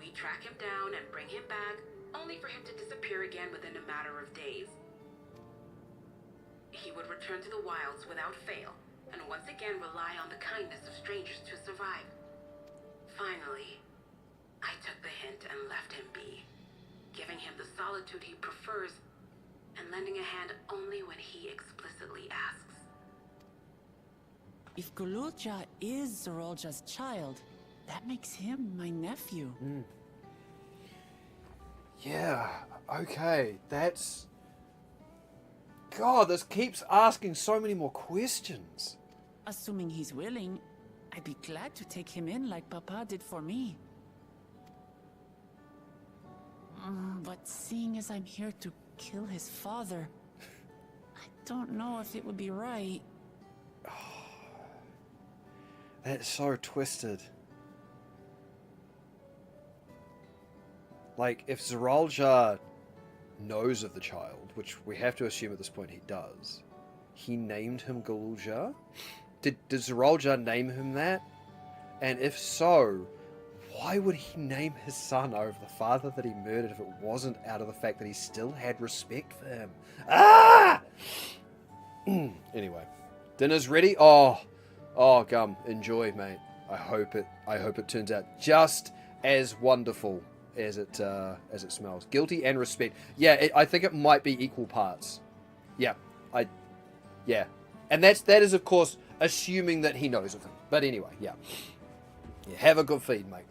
he'd track him down and bring him back, only for him to disappear again within a matter of days. He would return to the wilds without fail, and once again rely on the kindness of strangers to survive. Finally, I took the hint and left him be, giving him the solitude he prefers, and lending a hand only when he explicitly asks. If Gululja is Zorolja's child, that makes him my nephew. Yeah, okay, that's... God, this keeps asking so many more questions. Assuming he's willing, I'd be glad to take him in like Papa did for me. But seeing as I'm here to kill his father, I don't know if it would be right. That's so twisted. Like, if Zorolja knows of the child, which we have to assume at this point he does, he named him Gululja? Did Zorolja name him that? And if so, why would he name his son over the father that he murdered if it wasn't out of the fact that he still had respect for him? Ah! Anyway, dinner's ready. Oh, Gum, enjoy, mate. I hope it turns out just as wonderful as it smells. Guilty and respect. Yeah, I think it might be equal parts. Yeah, and that is of course assuming that he knows of him. But anyway, yeah. Have a good feed, mate.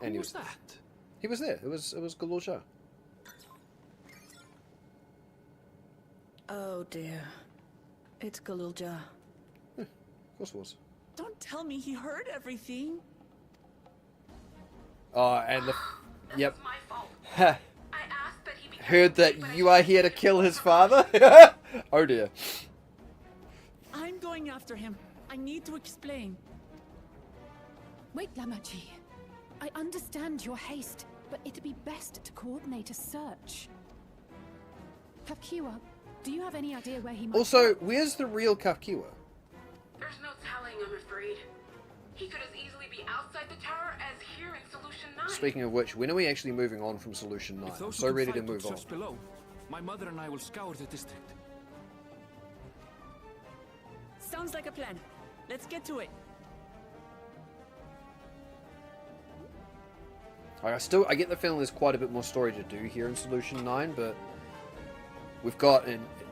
And Who was that? He was there. It was Gululja. Oh dear. It's Gululja. Of course it was. Don't tell me he heard everything. Oh, and the... Yep. My fault. Ha. I asked that he be Heard that but I you are here to kill his father? Oh dear. I'm going after him. I need to explain. Wait, Lamaji. I understand your haste, but it'd be best to coordinate a search. Kafkiwa, do you have any idea where he might Also, where's the real Kafkiwa? There's no telling, I'm afraid. He could as easily be outside the tower as here in Solution 9. Speaking of which, when are we actually moving on from Solution 9? If I'm those so who ready can to fight move took on. just below, my mother and I will scour the district. Sounds like a plan. Let's get to it. I get the feeling there's quite a bit more story to do here in Solution 9, but we've got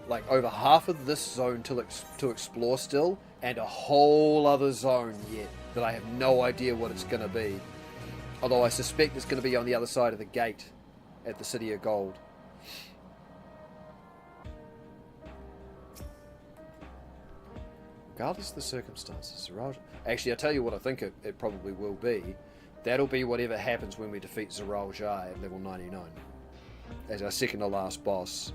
like over half of this zone to explore still, and a whole other zone yet that I have no idea what it's going to be. Although I suspect it's going to be on the other side of the gate at the City of Gold. Regardless of the circumstances, actually, I'll tell you what I think it probably will be. That'll be whatever happens when we defeat Zorolja at level 99. As our second to last boss.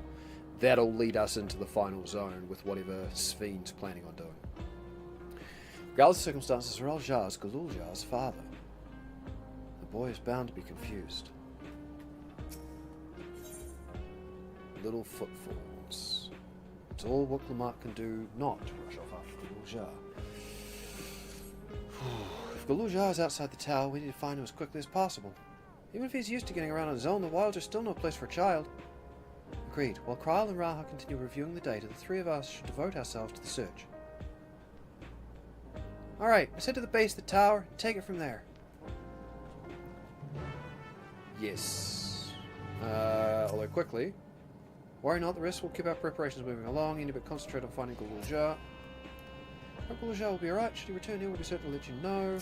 That'll lead us into the final zone with whatever Sven's planning on doing. Regardless of circumstances, Zorolja is Gululja's father. The boy is bound to be confused. Little footfalls. It's all what Lamont can do not to rush off after Gululja. If Gululja is outside the tower, we need to find him as quickly as possible. Even if he's used to getting around on his own, the wilds are still no place for a child. Agreed. While Krile and Raha continue reviewing the data, the three of us should devote ourselves to the search. Alright, let's head to the base of the tower and take it from there. Yes. Although quickly. Worry not, the rest will keep our preparations moving along. You need to concentrate on finding Gululja. Gululja will be alright. Should he return here, we'll be certain to let you know.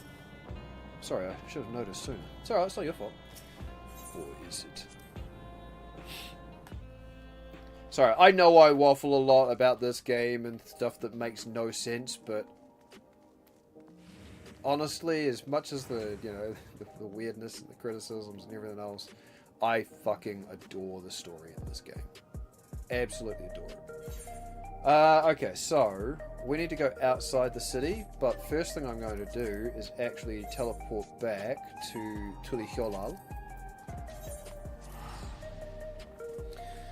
Sorry, I should have noticed sooner. It's alright, it's not your fault. Or is it? Sorry, I know I waffle a lot about this game and stuff that makes no sense, but honestly, as much as the weirdness and the criticisms and everything else, I fucking adore the story in this game. Absolutely adore it. Okay, so we need to go outside the city, but first thing I'm going to do is actually teleport back to Tulihyolal.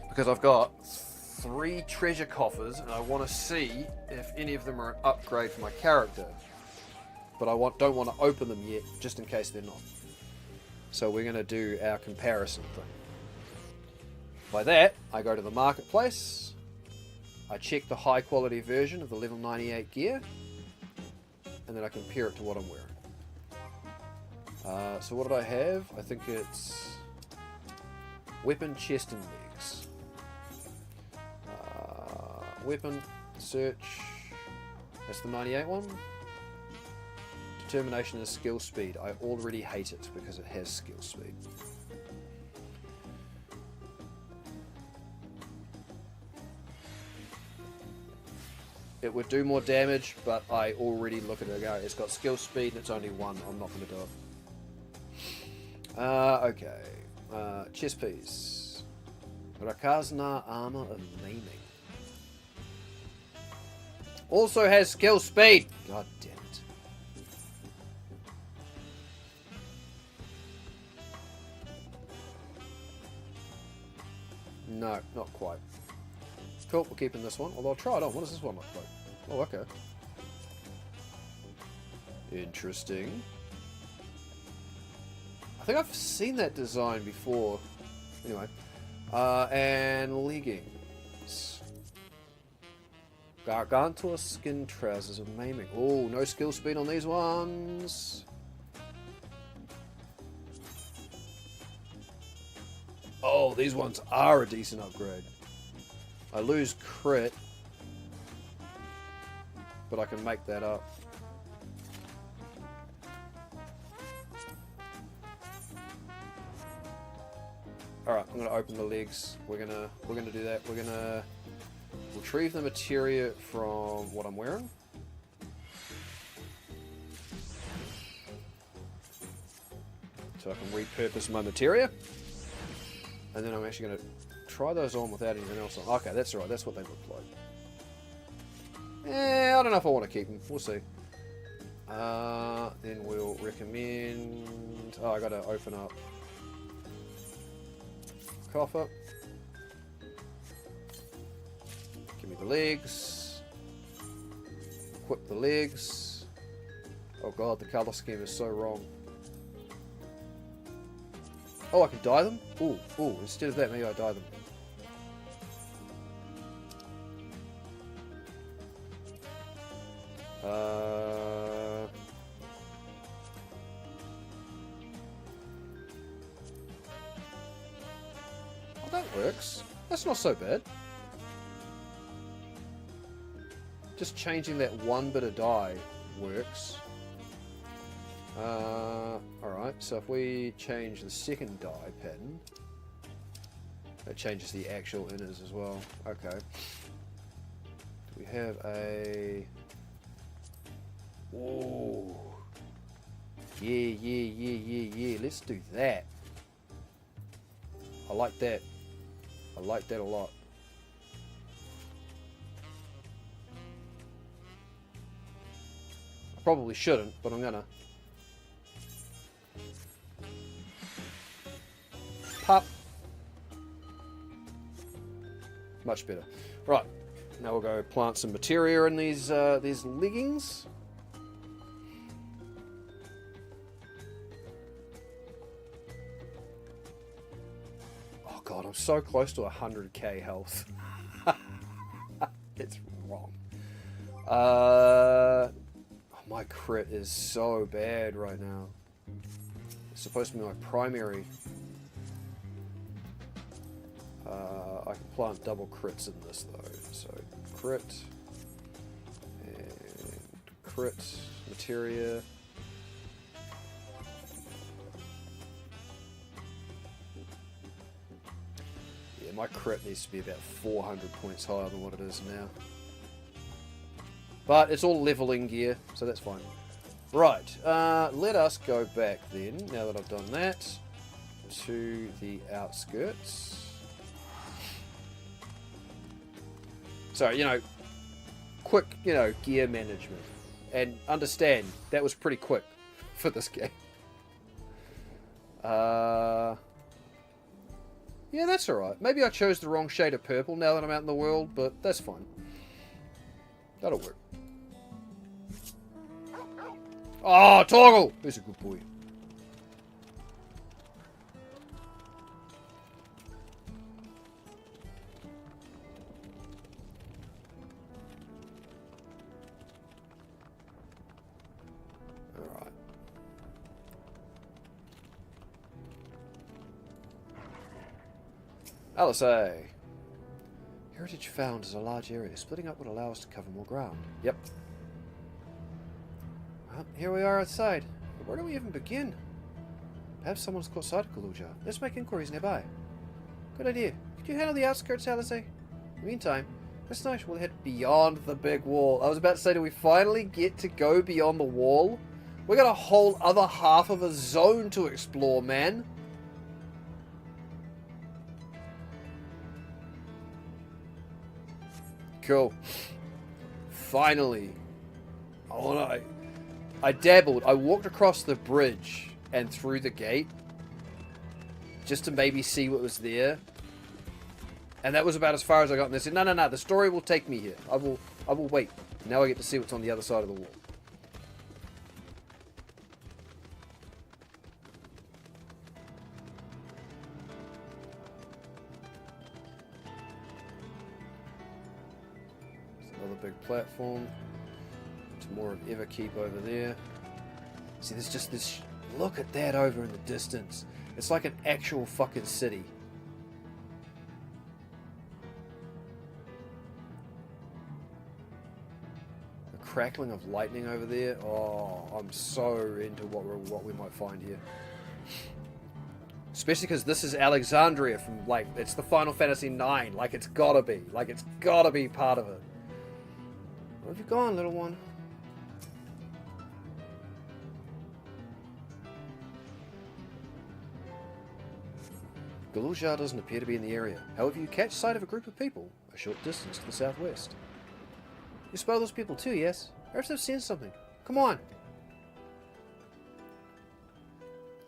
Because I've got 3 treasure coffers and I want to see if any of them are an upgrade for my character. but I don't want to open them yet, just in case they're not. So we're going to do our comparison thing. By that, I go to the marketplace, I check the high quality version of the level 98 gear, and then I compare it to what I'm wearing. So what did I have? I think it's weapon, chest, and legs. Weapon, search, that's the 98 one. Determination and skill speed. I already hate it because it has skill speed. It would do more damage, but I already look at it and go, it's got skill speed and it's only one. I'm not going to do it. Okay. Chest piece. Rakazna armor of maiming. Also has skill speed. God damn it. No, not quite. Cool, we're keeping this one. Although I'll try it on. What does this one look like? Oh, okay. Interesting. I think I've seen that design before. Anyway. And leggings. Gargantua skin trousers of maiming. Oh, no skill speed on these ones. Oh, these ones are a decent upgrade. I lose crit, but I can make that up. Alright, I'm gonna open the legs. We're gonna do that. We're gonna retrieve the materia from what I'm wearing. So I can repurpose my materia. And then I'm actually gonna try those on without anything else on. Okay, that's alright. That's what they look like. I don't know if I want to keep them. We'll see. Then we'll recommend... Oh, I gotta open up coffer. Give me the legs. Equip the legs. Oh god, the colour scheme is so wrong. Oh, I can dye them? Ooh, instead of that, maybe I dye them. Oh, that works. That's not so bad. Just changing that one bit of dye works. Alright, so if we change the second dye pattern, that changes the actual inners as well. Okay. Do we have a... Ooh. Yeah. Let's do that. I like that. I like that a lot. I probably shouldn't, but I'm gonna. Pop. Much better. Right. Now we'll go plant some materia in these leggings. Oh god, I'm so close to 100k health. It's wrong. Oh, my crit is so bad right now. It's supposed to be my primary. I can plant double crits in this though. So crit and crit materia. Yeah, my crit needs to be about 400 points higher than what it is now. But it's all leveling gear, so that's fine. Right, let us go back then, now that I've done that, to the outskirts. So, quick, gear management. And understand, that was pretty quick for this game. Yeah, that's alright. Maybe I chose the wrong shade of purple now that I'm out in the world, but that's fine. That'll work. Oh, Toggle! He's a good boy. Alright. LSA. Heritage found is a large area. Splitting up would allow us to cover more ground. Yep. Well, here we are outside. But where do we even begin? Perhaps someone's caught sight of Kaluja. Let's make inquiries nearby. Good idea. Could you handle the outskirts, LSA? In the meantime, this night we'll head beyond the big wall. I was about to say, do we finally get to go beyond the wall? We got a whole other half of a zone to explore, man. Cool. Finally. I dabbled. I walked across the bridge and through the gate just to maybe see what was there. And that was about as far as I got. And they said, no, the story will take me here. I will wait. Now I get to see what's on the other side of the wall. Another big platform. Some more of Everkeep over there. See, there's just this... Look at that over in the distance. It's like an actual fucking city. The crackling of lightning over there. Oh, I'm so into what we might find here. Especially because this is Alexandria from, like, it's the Final Fantasy IX. Like, it's gotta be. Like, it's gotta be part of it. Where have you gone, little one? Kaluja doesn't appear to be in the area. However, you catch sight of a group of people a short distance to the southwest. You spell those people too, yes? Perhaps they've seen something. Come on!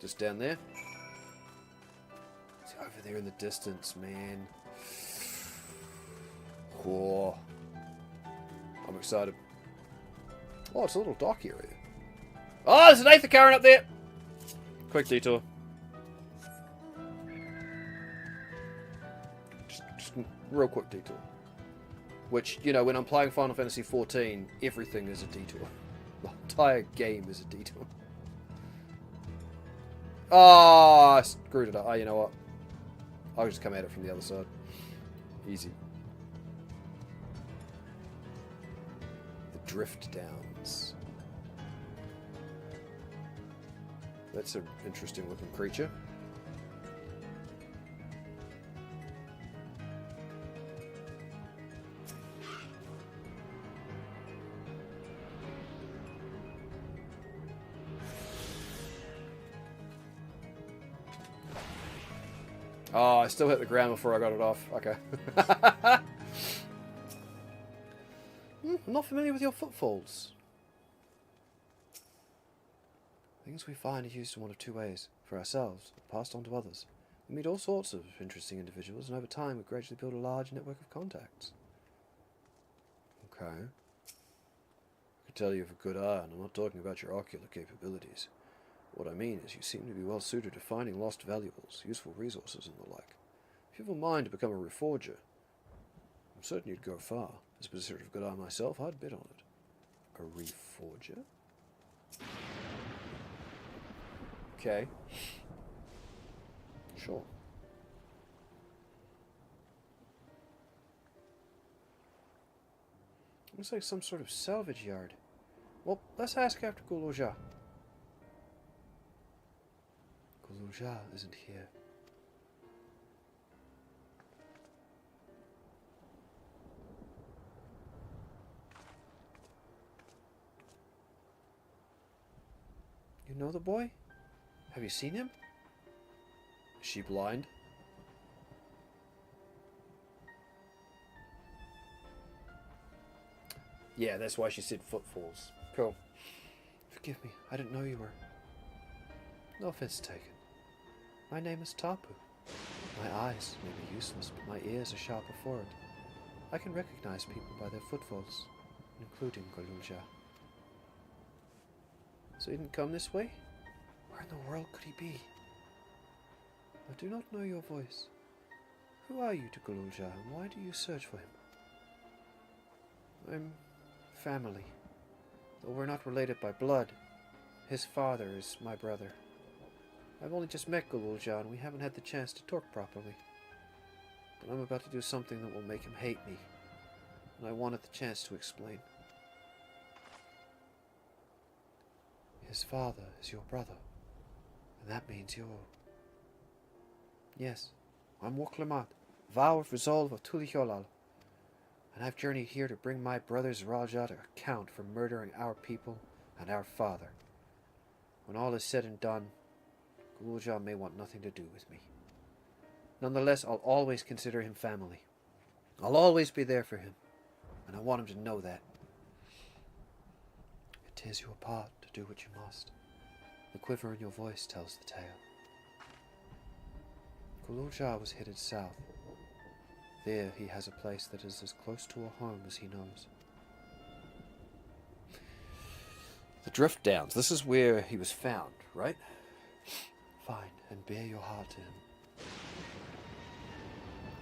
Just down there. It's over there in the distance, man. Whoa. I'm excited. Oh, it's a little dock area. Oh, there's an Aether Current up there! Quick detour. Just real quick detour. Which, you know, when I'm playing Final Fantasy XIV, everything is a detour. The entire game is a detour. Oh, I screwed it up. Oh, you know what? I'll just come at it from the other side. Easy. The Drift Downs. That's an interesting looking creature. Oh, I still hit the ground before I got it off. Okay. I'm not familiar with your footfalls. Things we find are used in one of two ways. For ourselves, or passed on to others. We meet all sorts of interesting individuals, and over time we gradually build a large network of contacts. Okay. I can tell you have a good eye, and I'm not talking about your ocular capabilities. What I mean is you seem to be well suited to finding lost valuables, useful resources, and the like. If you have a mind to become a reforger, I'm certain you'd go far. As a possessor of good eye myself, I'd bet on it. A reforger? Okay. Sure. Looks like some sort of salvage yard. Well, let's ask after Kaluja. Kaluja isn't here. You know the boy? Have you seen him? Is she blind? Yeah, that's why she said footfalls. Cool. Forgive me, I didn't know you were... No offense taken. My name is Tapu. My eyes may be useless, but my ears are sharper for it. I can recognize people by their footfalls, including Kaluja. So he didn't come this way? Where in the world could he be? I do not know your voice. Who are you to Gululja, and why do you search for him? I'm family. Though we're not related by blood, his father is my brother. I've only just met Gululja, and we haven't had the chance to talk properly. But I'm about to do something that will make him hate me, and I wanted the chance to explain. His father is your brother, and that means you're... Yes, I'm Woklemat, vow of resolve of Tulicholal, and I've journeyed here to bring my brother's Raja to account for murdering our people and our father. When all is said and done, Gululja may want nothing to do with me. Nonetheless, I'll always consider him family. I'll always be there for him, and I want him to know that. It is your part to do what you must. The quiver in your voice tells the tale. Gululja was headed south. There he has a place that is as close to a home as he knows. The Drift Downs. This is where he was found, right? Fine, and bear your heart to him.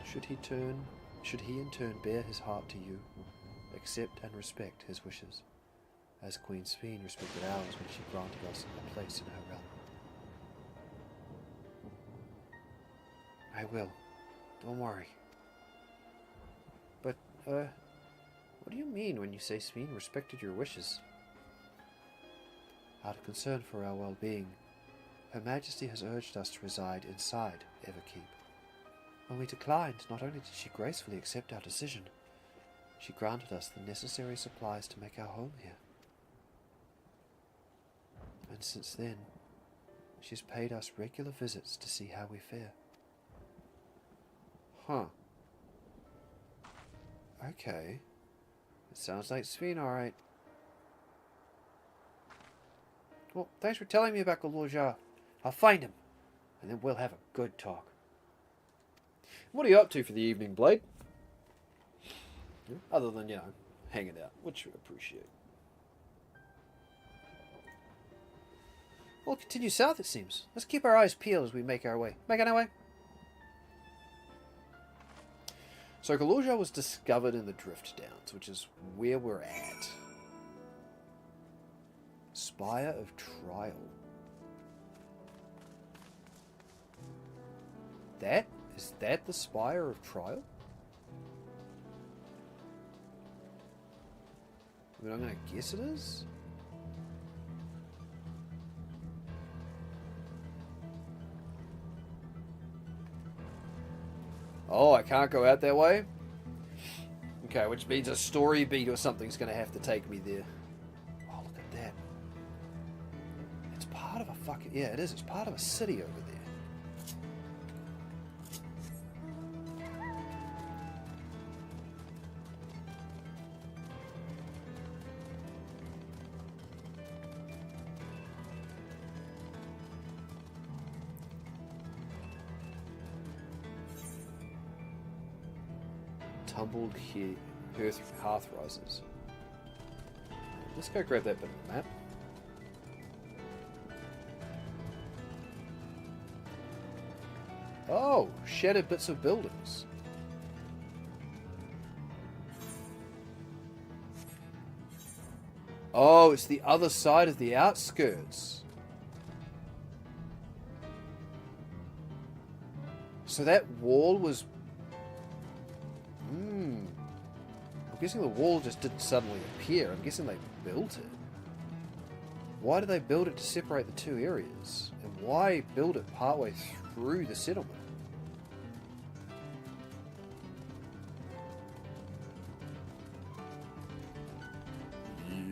Should he in turn bear his heart to you, accept and respect his wishes, as Queen Sveen respected ours when she granted us a place in her realm. I will. Don't worry. But, what do you mean when you say Sveen respected your wishes? Out of concern for our well-being, Her Majesty has urged us to reside inside Everkeep. When we declined, not only did she gracefully accept our decision, she granted us the necessary supplies to make our home here. And since then, she's paid us regular visits to see how we fare. Huh. Okay. It sounds like Sveen, alright. Well, thanks for telling me about Gululja. I'll find him, and then we'll have a good talk. What are you up to for the evening, Blade? Other than, hanging out, which I appreciate. We'll continue south, it seems. Let's keep our eyes peeled as we make our way. Making our way. So Gululja was discovered in the Drift Downs, which is where we're at. Spire of Trial. Is that the Spire of Trial? I mean, I'm going to guess it is. Oh, I can't go out that way? Okay, which means a story beat or something's going to have to take me there. Oh, look at that. It's part of a fucking... Yeah, it is. It's part of a city over there. Tumbled hearth rises. Let's go grab that bit of the map. Oh, shattered bits of buildings. Oh, it's the other side of the outskirts. So that wall was... I'm guessing the wall just didn't suddenly appear. I'm guessing they built it. Why did they build it to separate the two areas? And why build it partway through the settlement?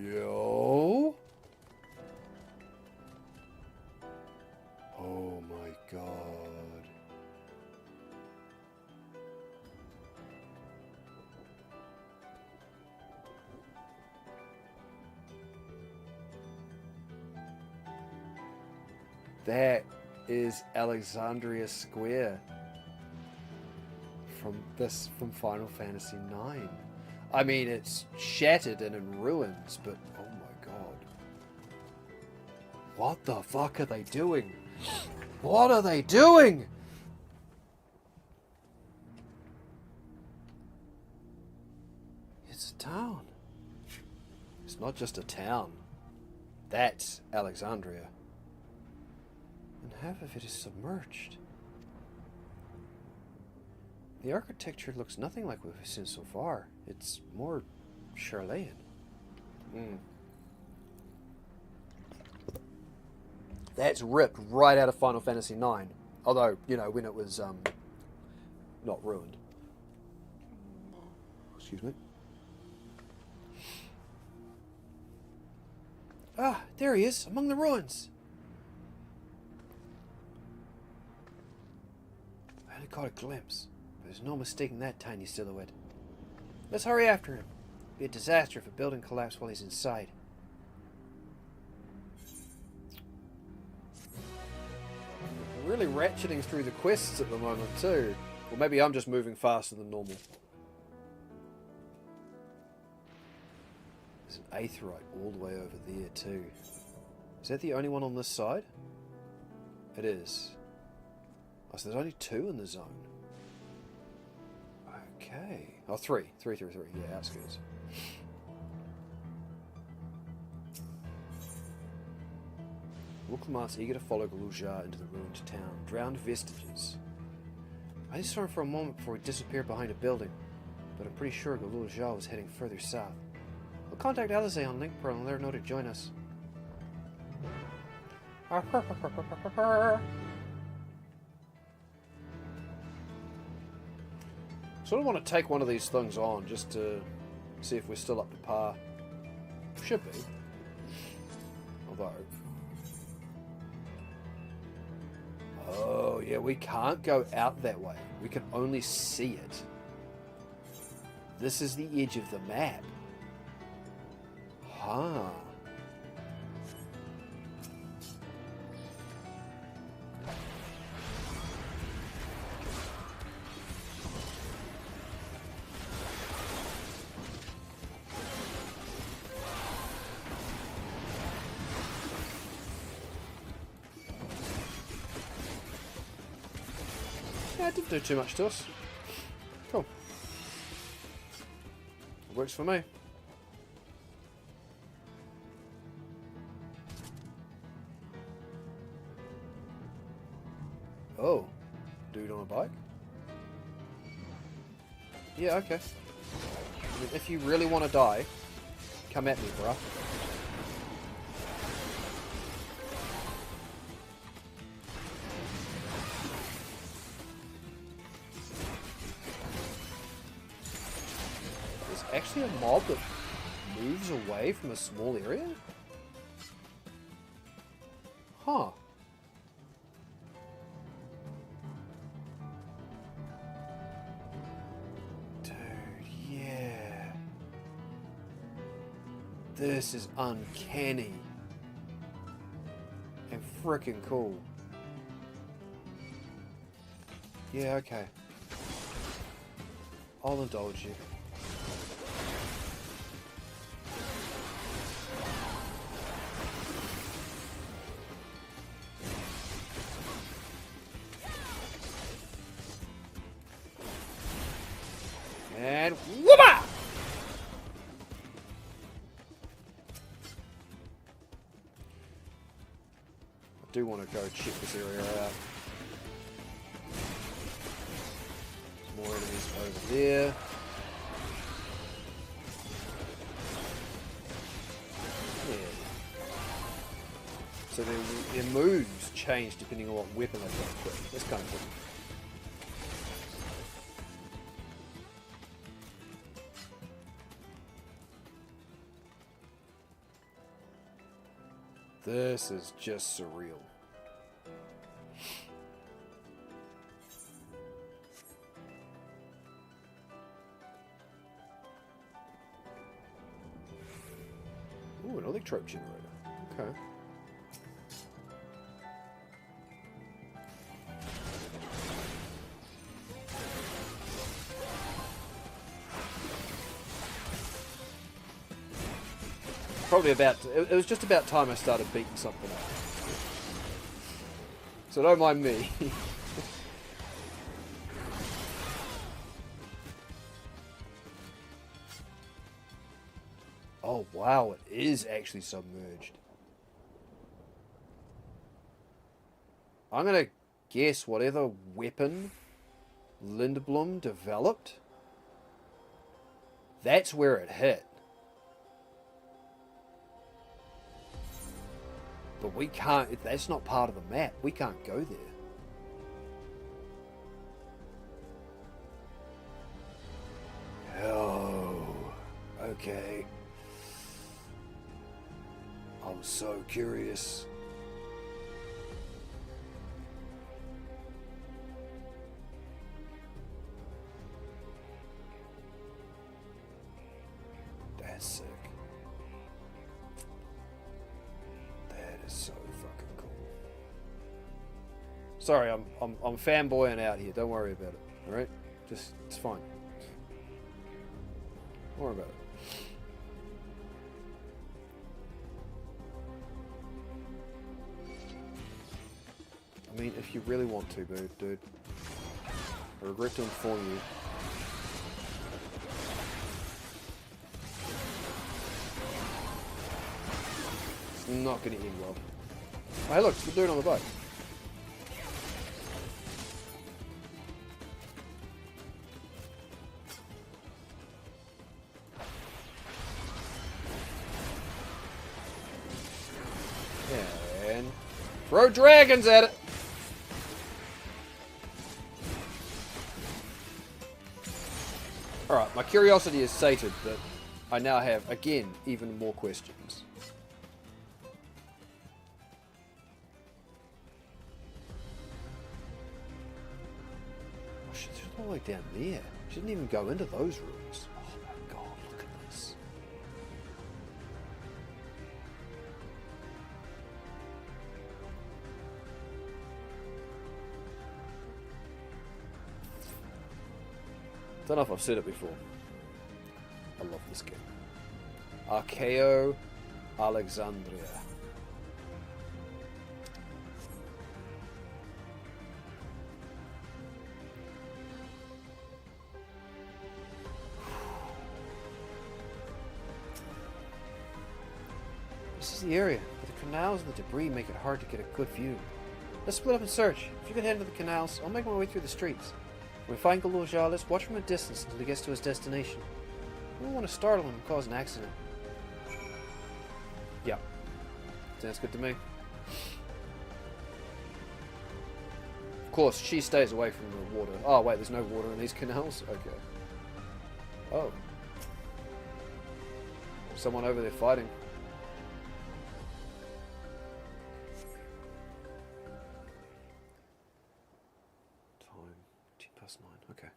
Yo? Oh my god. That is Alexandria Square from Final Fantasy IX. I mean, it's shattered and in ruins, but oh my god. What the fuck are they doing? What are they doing? It's a town. It's not just a town. That's Alexandria. And half of it is submerged. The architecture looks nothing like what we've seen so far. It's more Charlean. That's ripped right out of Final Fantasy IX. Although, you know, when it was not ruined. Excuse me. Ah, there he is, among the ruins. I only caught a glimpse. There's no mistaking that tiny silhouette. Let's hurry after him. It'd be a disaster if a building collapsed while he's inside. We're really ratcheting through the quests at the moment too. Or maybe I'm just moving faster than normal. There's an aetheryte all the way over there too. Is that the only one on this side? It is. Oh, so there's only 2 in the zone. Okay. Oh, 3. 3. Yeah, outskirts. Wuklamant's eager to follow Galuljar into the ruined town. Drowned vestiges. I just saw him for a moment before he disappeared behind a building, but I'm pretty sure Galuljar was heading further south. We'll contact Alizé on Linkpearl and let her know to join us. Sort of want to take one of these things on just to see if we're still up to par. Should be. Although... Oh, yeah, we can't go out that way. We can only see it. This is the edge of the map. Huh. Yeah, it didn't do too much to us. Cool. It works for me. Oh. Dude on a bike? Yeah, okay. I mean, if you really want to die, come at me, bruh. Actually a mob that moves away from a small area? Huh. Dude, yeah. This is uncanny. And frickin' cool. Yeah, okay. I'll indulge you. And whoop-a! I do want to go check this area out. More enemies over there. Yeah. So their moves change depending on what weapon they've got equipped. That's kind of cool. This is just surreal. Ooh, an electrope generator. Okay. Probably about... It was just about time I started beating something up. So don't mind me. Oh wow, it is actually submerged. I'm gonna guess whatever weapon Lindblom developed, that's where it hit. But we can't, that's not part of the map. We can't go there. Oh, okay. I'm so curious. That's sick. That is so fucking cool. Sorry, I'm fanboying out here. Don't worry about it. All right, just it's fine. Don't worry about it. I mean, if you really want to, dude. I regret to inform you. It's not going to end well. Oh, hey look, it's the dude on the boat. Yeah, and throw dragons at it! Alright, my curiosity is sated, but I now have, again, even more questions. Oh shit, she's all the way down there. She didn't even go into those rooms. Oh my god, look at this. Don't know if I've said it before. I love this game. Archeo Alexandria. This is the area, but the canals and the debris make it hard to get a good view. Let's split up and search. If you can head into the canals, I'll make my way through the streets. When we find Galulja, let's watch from a distance until he gets to his destination. We don't want to startle him and cause an accident. Yeah. Sounds good to me. Of course, she stays away from the water. Oh, wait, there's no water in these canals? Okay. Oh. Someone over there fighting. Okay.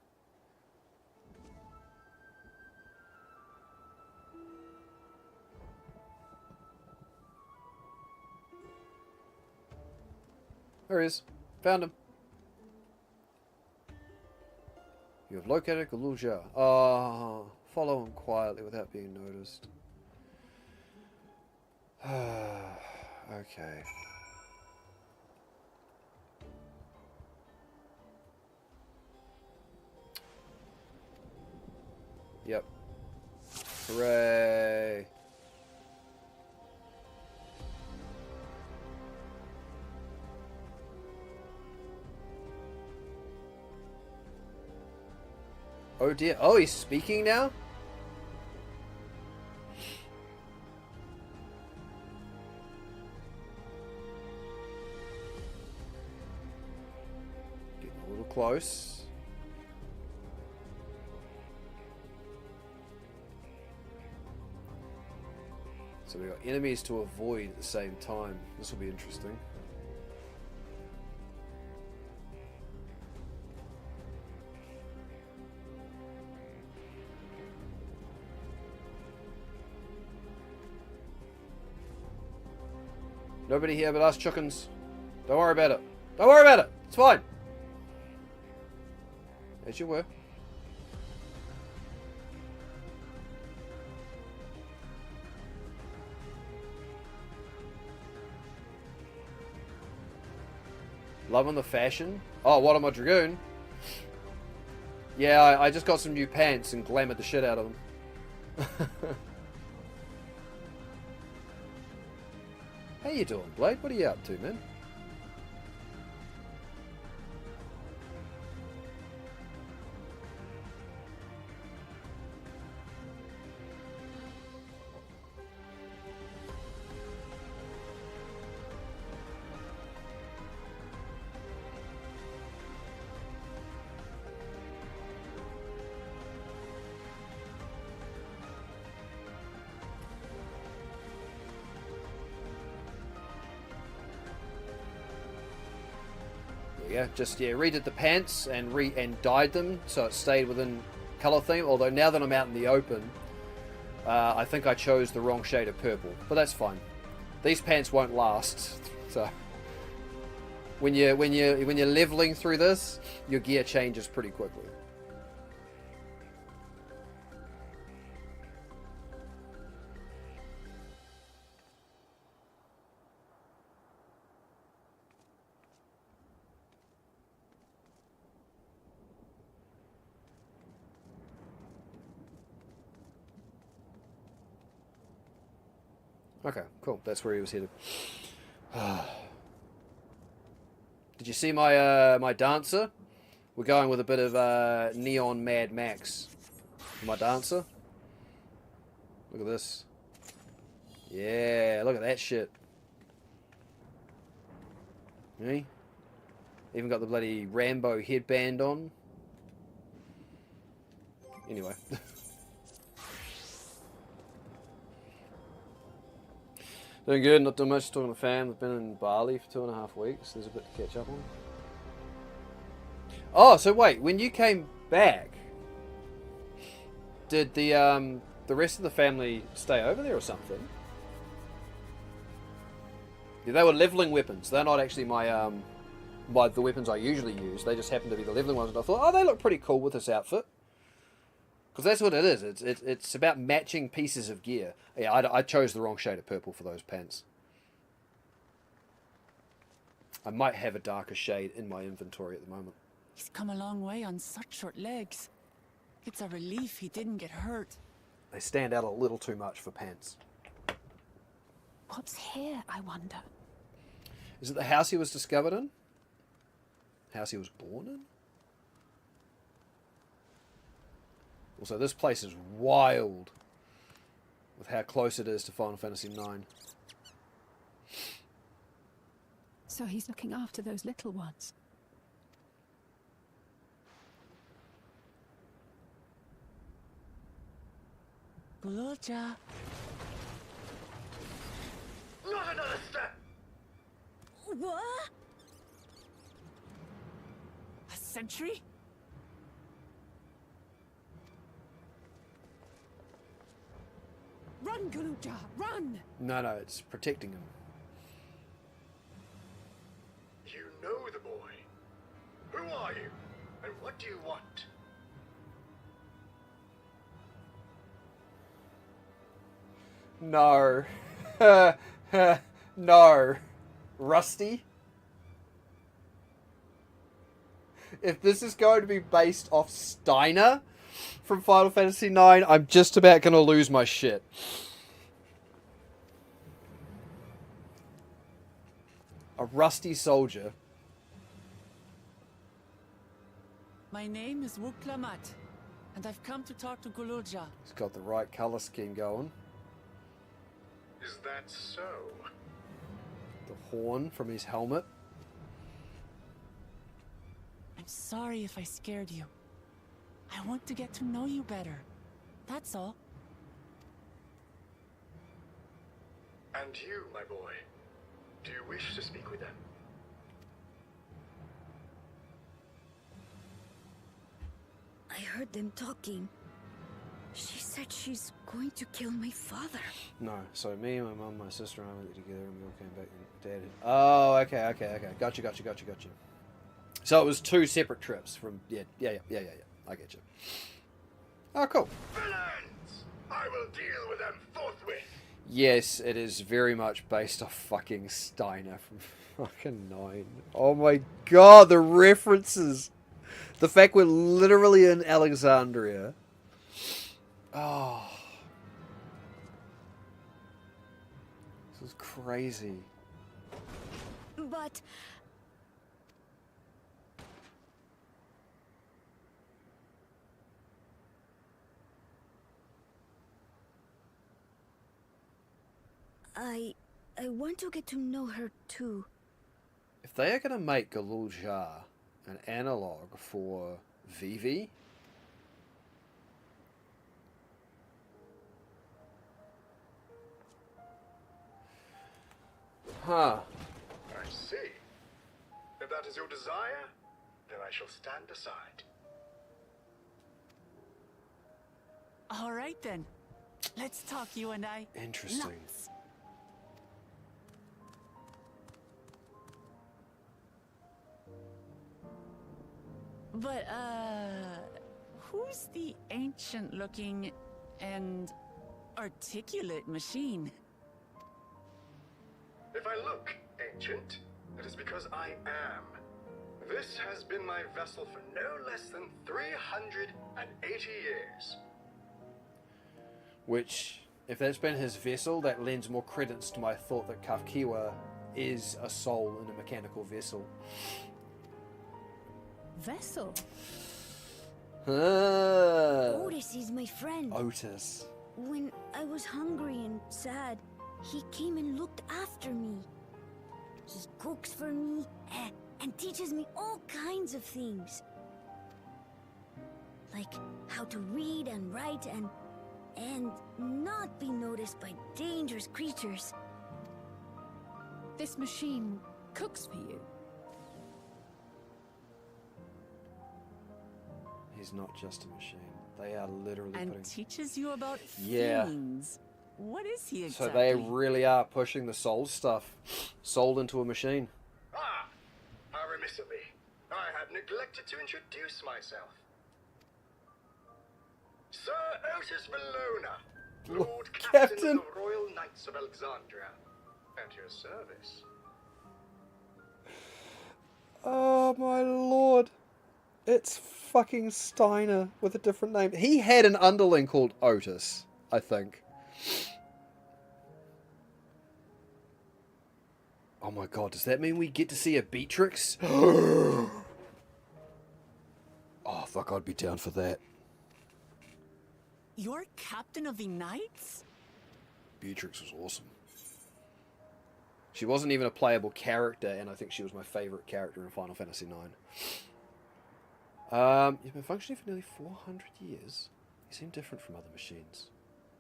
There he is. Found him. You have located Galulja. Follow him quietly without being noticed. Okay. Yep. Hooray! Oh dear. Oh, he's speaking now? Getting a little close. So we've got enemies to avoid at the same time. This will be interesting. Nobody here but us chickens. Don't worry about it. Don't worry about it. It's fine. As you were. Loving the fashion. Oh, what am I, Dragoon? Yeah, I just got some new pants and glamoured the shit out of them. How you doing, Blade? What are you up to, man? Yeah, just redid the pants and dyed them so it stayed within color theme. Although now that I'm out in the open, I think I chose the wrong shade of purple, but that's fine. These pants won't last, so when you're leveling through this, your gear changes pretty quickly. Okay, cool. That's where he was headed. Did you see my my dancer? We're going with a bit of neon Mad Max. My dancer. Look at this. Yeah, look at that shit. Me? Even got the bloody Rambo headband on. Anyway. Doing good, not doing much, talking to fam. I've been in Bali for 2.5 weeks. There's a bit to catch up on. Oh, so wait, when you came back, did the rest of the family stay over there or something? Yeah, they were leveling weapons. They're not actually my the weapons I usually use. They just happen to be the leveling ones. And I thought, oh, they look pretty cool with this outfit. Because that's what it is. It's about matching pieces of gear. Yeah, I chose the wrong shade of purple for those pants. I might have a darker shade in my inventory at the moment. He's come a long way on such short legs. It's a relief he didn't get hurt. They stand out a little too much for pants. What's here, I wonder? Is it the house he was discovered in? House he was born in? Also, this place is wild with how close it is to Final Fantasy IX. So he's looking after those little ones. Gululja. Not another step! What? A sentry? Run, Gululja, run! No, it's protecting him. You know the boy. Who are you? And what do you want? No. No. Rusty? If this is going to be based off Steiner from Final Fantasy IX, I'm just about going to lose my shit. A rusty soldier. My name is Wuklamat, and I've come to talk to Gululja. He's got the right color scheme going. Is that so? The horn from his helmet. I'm sorry if I scared you. I want to get to know you better. That's all. And you, my boy, do you wish to speak with them? I heard them talking. She said she's going to kill my father. No, so me, my mum, my sister and I went together and we all came back and Dad. Oh, okay. Gotcha. So it was 2 separate trips from, yeah. I get you. Oh, cool. Villains! I will deal with them forthwith. Yes, it is very much based off fucking Steiner from fucking 9. Oh my god, the references! The fact we're literally in Alexandria. Oh. This is crazy. But I want to get to know her too. If they are going to make Galul Jar an analog for Vivi, huh? I see. If that is your desire, then I shall stand aside. All right then. Let's talk, you and I. Interesting. Lots. But, who's the ancient-looking and articulate machine? If I look ancient, it is because I am. This has been my vessel for no less than 380 years. Which, if that's been his vessel, that lends more credence to my thought that Kafkiwa is a soul in a mechanical vessel. Vessel? Otis is my friend. Otis. When I was hungry and sad, he came and looked after me. He cooks for me and teaches me all kinds of things. Like how to read and write and not be noticed by dangerous creatures. This machine cooks for you? He's not just a machine. They are literally And putting... teaches you about Yeah. things. What is he So exactly? they really are pushing the soul stuff. Soul into a machine. Ah, how remiss of me. I had neglected to introduce myself. Sir Otis Valona, Lord Captain Captain. of the Royal Knights of Alexandria, at your service. Oh my lord. It's fucking Steiner with a different name. He had an underling called Otis, I think. Oh my god, does that mean we get to see a Beatrix? Oh fuck, I'd be down for that. You're captain of the knights? Beatrix was awesome. She wasn't even a playable character, and I think she was my favourite character in Final Fantasy IX. You've been functioning for nearly 400 years. You seem different from other machines.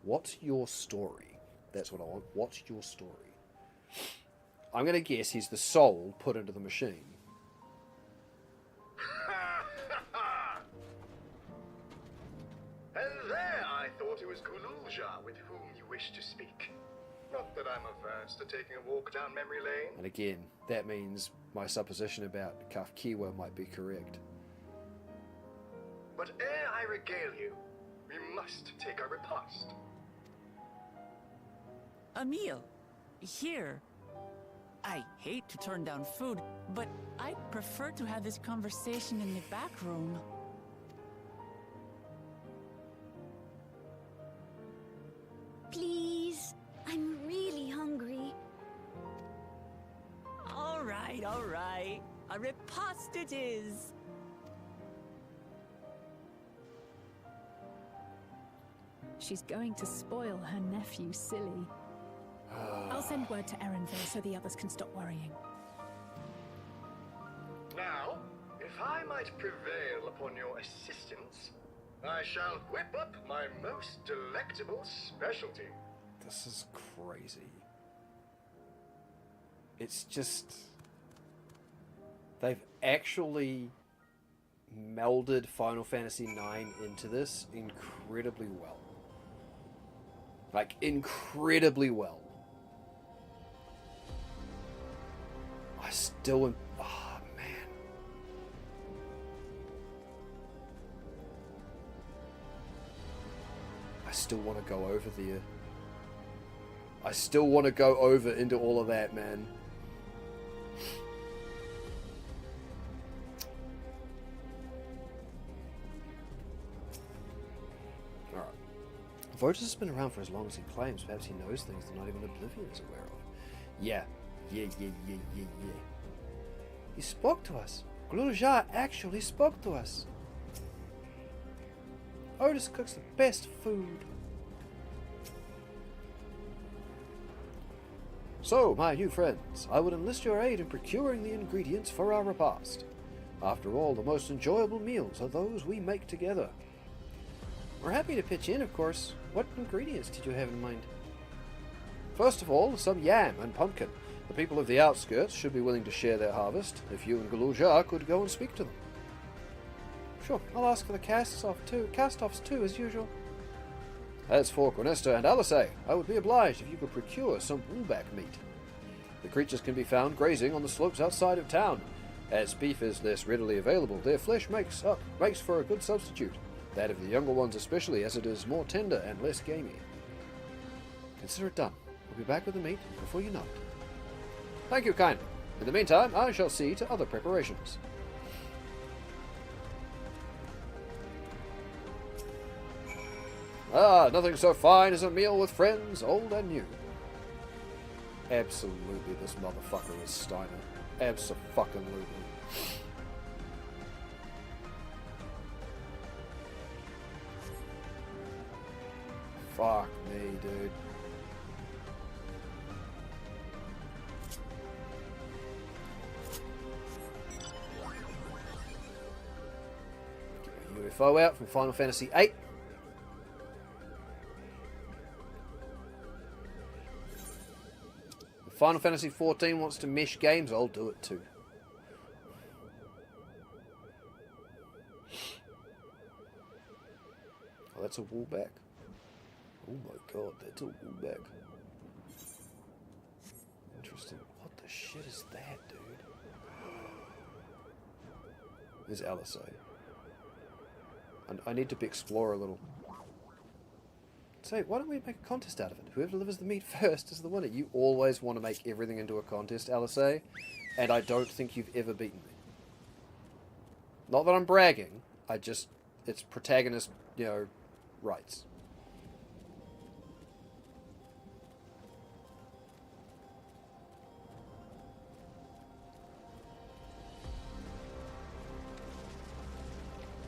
What's your story? That's what I want. What's your story? I'm going to guess he's the soul put into the machine. And there I thought it was Gululja with whom you wish to speak. Not that I'm averse to taking a walk down memory lane. And again, that means my supposition about Kafkiwa might be correct. But ere I regale you, we must take our repast. A meal. Here. I hate to turn down food, but I prefer to have this conversation in the back room. Please, I'm really hungry. All right, all right. A repast it is. She's going to spoil her nephew silly. I'll send word to Erenville so the others can stop worrying. Now, if I might prevail upon your assistance, I shall whip up my most delectable specialty. This is crazy. It's just... They've actually melded Final Fantasy IX into this incredibly well. Like, incredibly well. I still am... Oh, man. I still want to go over there. I still want to go over into all of that, man. Alright. Votus has been around for as long as he claims. Perhaps he knows things that not even Oblivion is aware of. Yeah. Yeah. He spoke to us. Gluljar actually spoke to us. Otis cooks the best food. So, my new friends, I would enlist your aid in procuring the ingredients for our repast. After all, the most enjoyable meals are those we make together. We're happy to pitch in, of course. What ingredients did you have in mind? First of all, some yam and pumpkin. The people of the outskirts should be willing to share their harvest. If you and Gluljar could go and speak to them. Sure, I'll ask for the cast-offs too, as usual. As for Cornesta and Alice, I would be obliged if you could procure some woolback meat. The creatures can be found grazing on the slopes outside of town. As beef is less readily available, their flesh makes for a good substitute. That of the younger ones especially, as it is more tender and less gamey. Consider it done. We'll be back with the meat before you know it. Thank you kindly. In the meantime, I shall see to other preparations. Ah, nothing so fine as a meal with friends, old and new. Absolutely, this motherfucker is Steiner. Abso-fucking-lutely. Fuck me, dude. Get my UFO out from Final Fantasy VIII. If Final Fantasy XIV wants to mesh games, I'll do it too. Oh, that's a woolback. Oh my god, that's a woolback. Interesting. What the shit is that, dude? There's Alice. I need to explore a little. So, why don't we make a contest out of it? Whoever delivers the meat first is the winner. You always want to make everything into a contest, Alice, and I don't think you've ever beaten me. Not that I'm bragging, it's protagonist, rights.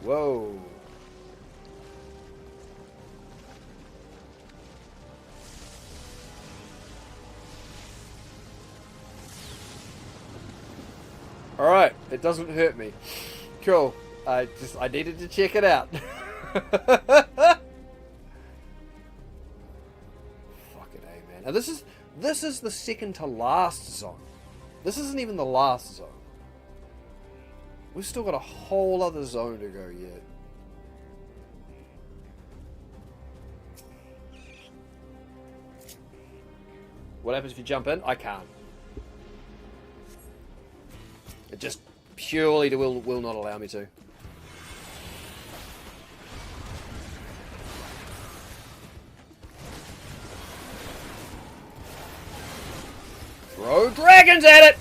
Whoa. Alright, it doesn't hurt me. Cool. I needed to check it out. Fucking A, man. And this is the second to last zone. This isn't even the last zone. We've still got a whole other zone to go yet. What happens if you jump in? I can't. It just purely will not allow me to. Throw dragons at it!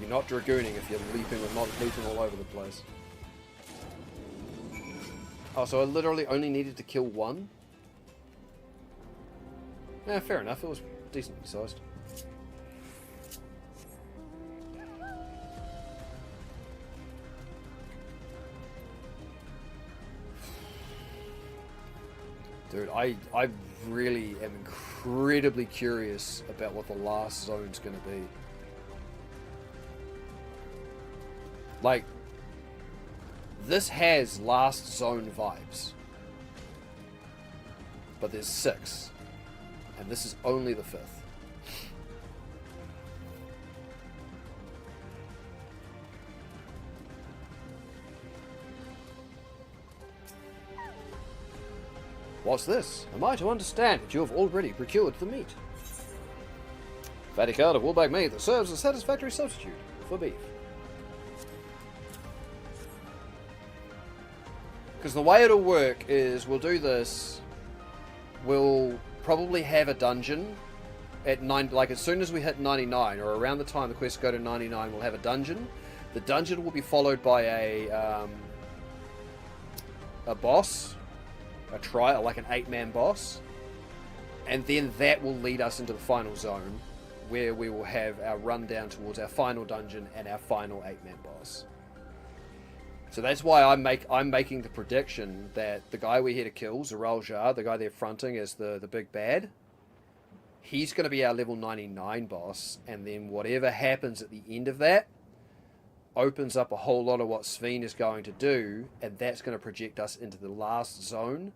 You're not dragooning if you're leaping or not leaping all over the place. Oh, so I literally only needed to kill one? Yeah, fair enough. It was decently sized. Dude, I really am incredibly curious about what the last zone's going to be. Like, this has last zone vibes. But there's 6. And this is only the 5th. What's this? Am I to understand that you have already procured the meat? Fatty card of woolbag meat that serves as a satisfactory substitute for beef. Because the way it'll work is we'll do this. We'll probably have a dungeon at like as soon as we hit 99, or around the time the quests go to 99, we'll have a dungeon. The dungeon will be followed by a boss, a trial, like an 8-man boss, and then that will lead us into the final zone, where we will have our run down towards our final dungeon and our final 8-man boss. So that's why I'm making the prediction that the guy we're here to kill, Zgheib, the guy they're fronting as the big bad, he's going to be our level 99 boss, and then whatever happens at the end of that opens up a whole lot of what Sven is going to do, and that's going to project us into the last zone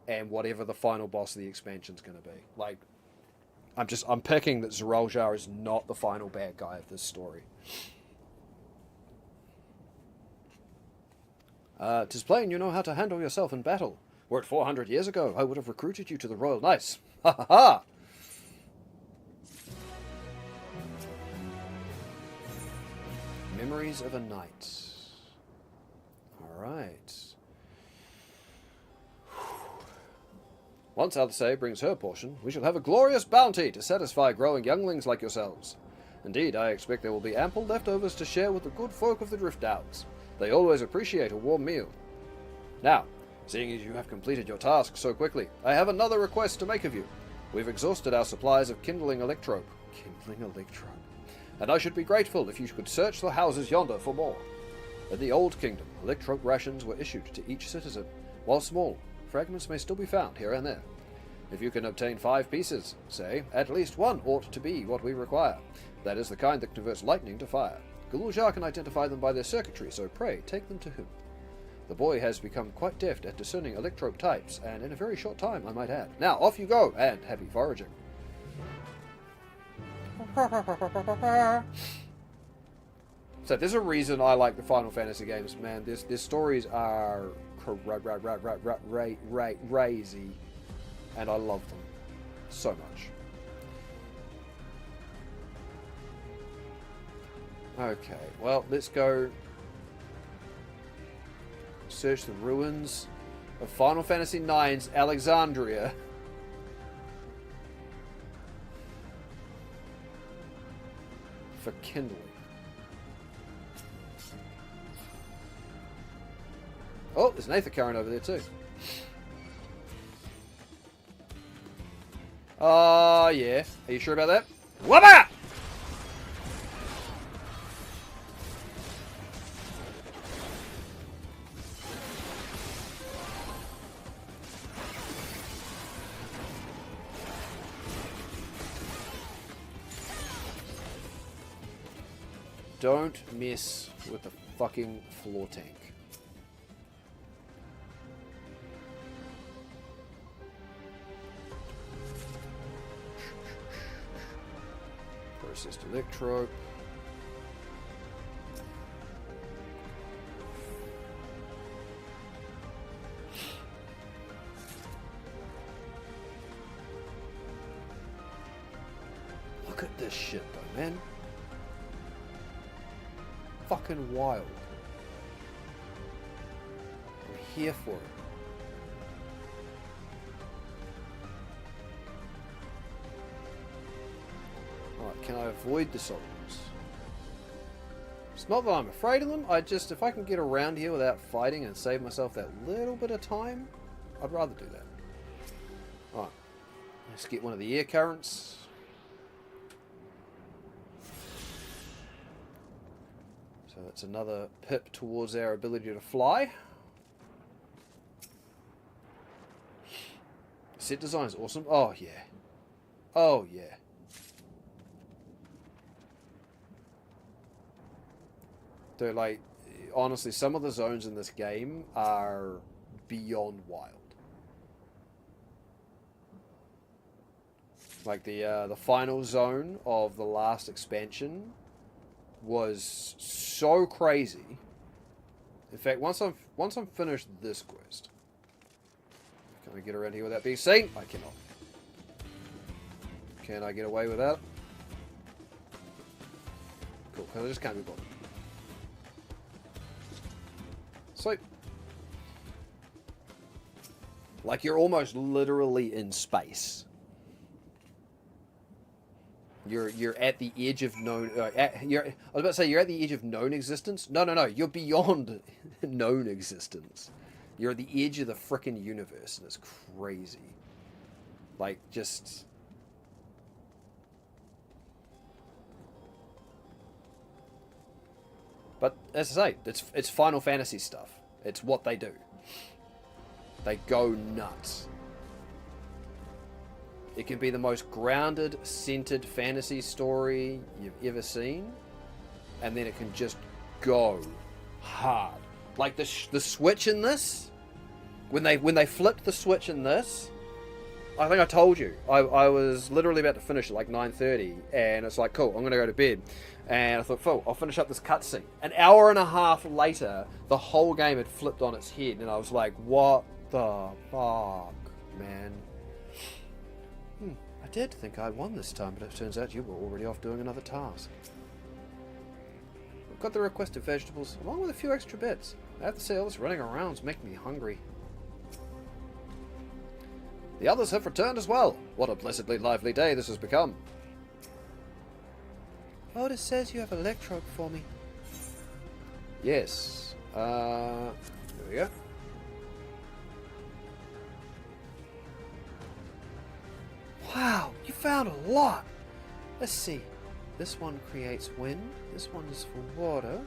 and whatever the final boss of the expansion is going to be. Like, I'm picking that Zgheib is not the final bad guy of this story. 'Tis plain you know how to handle yourself in battle. Were it 400 years ago, I would have recruited you to the Royal Knights. Ha ha ha! Memories of a Knight. Alright. Once Althusser brings her portion, we shall have a glorious bounty to satisfy growing younglings like yourselves. Indeed, I expect there will be ample leftovers to share with the good folk of the Drift Downs. They always appreciate a warm meal. Now, seeing as you have completed your task so quickly, I have another request to make of you. We've exhausted our supplies of kindling electrope. Kindling electrope. And I should be grateful if you could search the houses yonder for more. In the Old Kingdom, electrope rations were issued to each citizen. While small, fragments may still be found here and there. If you can obtain 5 pieces, say, at least one ought to be what we require. That is the kind that converts lightning to fire. Guluzhar can identify them by their circuitry, so pray, take them to him. The boy has become quite deft at discerning electrope types, and in a very short time, I might add. Now, off you go, and happy foraging. So there's a reason I like the Final Fantasy games, man. Their stories are crazy, and I love them so much. Okay, well, let's go search the ruins of Final Fantasy IX's Alexandria. For kindling. Oh, there's an Aether Current over there too. Yeah. Are you sure about that? Wabba! Don't mess with the fucking floor tank. Processed electrope. Look at this shit though, man. Fucking wild. I'm here for it. Alright, can I avoid the soldiers? It's not that I'm afraid of them, if I can get around here without fighting and save myself that little bit of time, I'd rather do that. Alright, let's get one of the air currents. So that's another pip towards our ability to fly. Set design is awesome. Oh yeah. Oh yeah. They're like, honestly, some of the zones in this game are beyond wild. Like the final zone of the last expansion was so crazy. In fact, once I'm finished this quest, can I get around here without being seen? I cannot. Can I get away without? cool, because I just can't be bothered. Sweet. Like, you're almost literally in space. You're at the edge of known... I was about to say, you're at the edge of known existence. No, you're beyond known existence. You're at the edge of the frickin' universe, and it's crazy. Like, just... But, as I say, it's Final Fantasy stuff. It's what they do. They go nuts. It can be the most grounded, centered fantasy story you've ever seen, and then it can just go hard. Like the switch in this, when they flipped the switch in this, I think I told you, I was literally about to finish at like 9:30, and it's like, cool, I'm gonna go to bed, and I thought, cool, I'll finish up this cutscene. An hour and a half later, the whole game had flipped on its head, and I was like, what the fuck, man? I did think I won this time, but it turns out you were already off doing another task. I've got the requested vegetables, along with a few extra bits. I have to say, all this running around is making me hungry. The others have returned as well. What a blessedly lively day this has become. Otis says you have a electrode for me. Yes. There we go. Wow, you found a lot. Let's see. This one creates wind. This one is for water.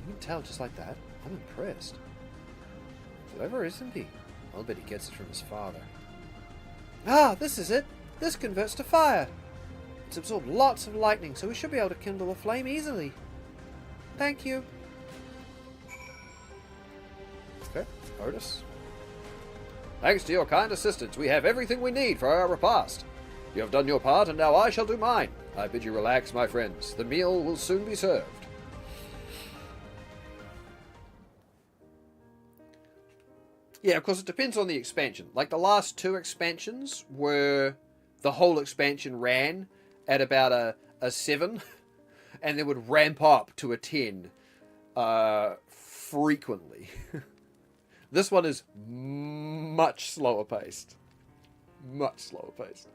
You can tell just like that. I'm impressed. Clever, isn't he? I'll bet he gets it from his father. Ah, this is it. This converts to fire. It's absorbed lots of lightning, so we should be able to kindle a flame easily. Thank you. Okay, Otis. Thanks to your kind assistance, we have everything we need for our repast. You have done your part, and now I shall do mine. I bid you relax, my friends. The meal will soon be served. Yeah, of course, it depends on the expansion. Like, the last two expansions were... The whole expansion ran at about a 7, and then would ramp up to a 10 frequently. This one is much slower paced. Much slower paced.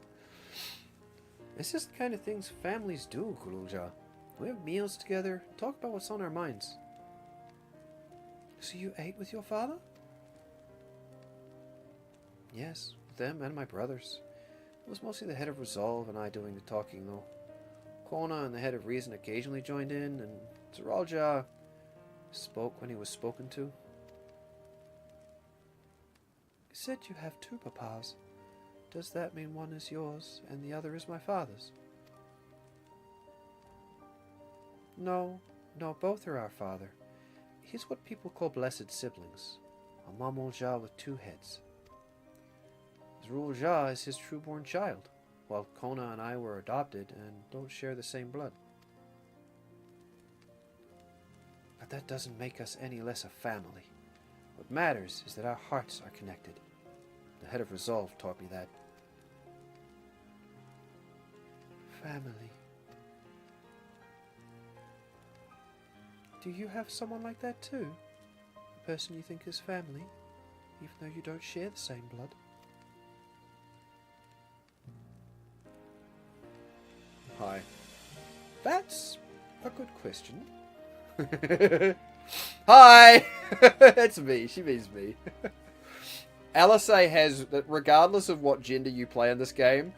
It's just the kind of things families do, Guruja. We have meals together, talk about what's on our minds. So you ate with your father? Yes, with them and my brothers. It was mostly the head of Resolve and I doing the talking, though. Kona and the head of Reason occasionally joined in, and Zralja spoke when he was spoken to. You said you have two papas. Does that mean one is yours and the other is my father's? No, both are our father. He's what people call blessed siblings. A Mamolja with two heads. Zralja is his true-born child, while Kona and I were adopted and don't share the same blood. But that doesn't make us any less a family. What matters is that our hearts are connected. The head of Resolve taught me that. Family. Do you have someone like that too? A person you think is family, even though you don't share the same blood? Hi. That's a good question. Hi! It's me. She means me. Alisei has, regardless of what gender you play in this game,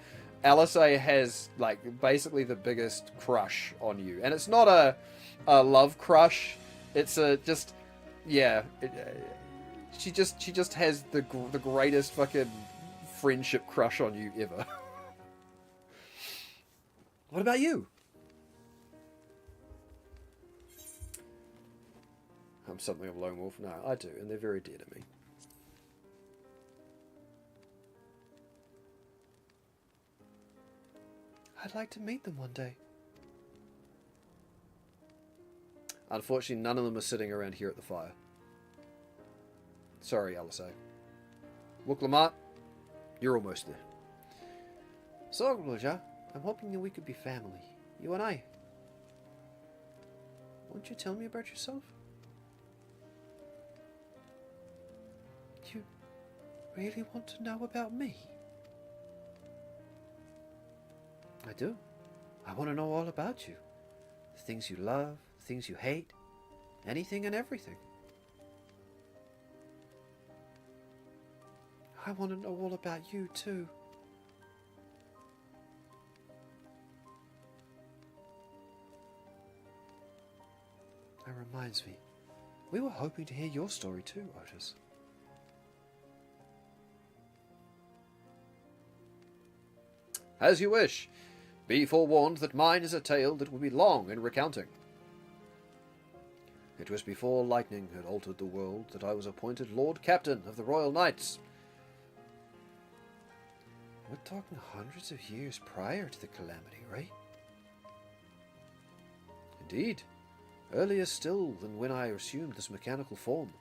Alisei has, like, basically the biggest crush on you. And it's not a love crush. It's a just, yeah. She just has the greatest fucking friendship crush on you ever. What about you? I'm something of a lone wolf. No, I do, and they're very dear to me. I'd like to meet them one day. Unfortunately, none of them are sitting around here at the fire. Sorry, Alisei. Muklamat, you're almost there. So, Gluja, I'm hoping that we could be family. You and I. won't you tell me about yourself? You really want to know about me? I do. I want to know all about you. The things you love, the things you hate, anything and everything. I want to know all about you too. That reminds me, we were hoping to hear your story too, Otis. As you wish. Be forewarned that mine is a tale that will be long in recounting. It was before lightning had altered the world that I was appointed Lord Captain of the Royal Knights. We're talking hundreds of years prior to the calamity, right? Indeed. Earlier still than when I assumed this mechanical form.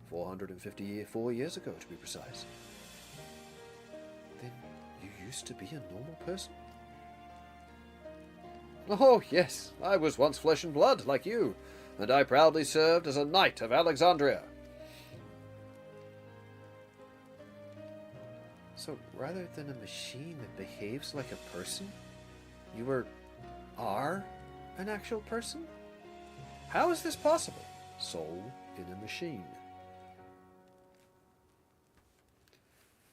454 years ago, to be precise. Then you used to be a normal person? Oh, yes, I was once flesh and blood, like you, and I proudly served as a knight of Alexandria. So, rather than a machine that behaves like a person, you are an actual person? How is this possible? Soul in a machine.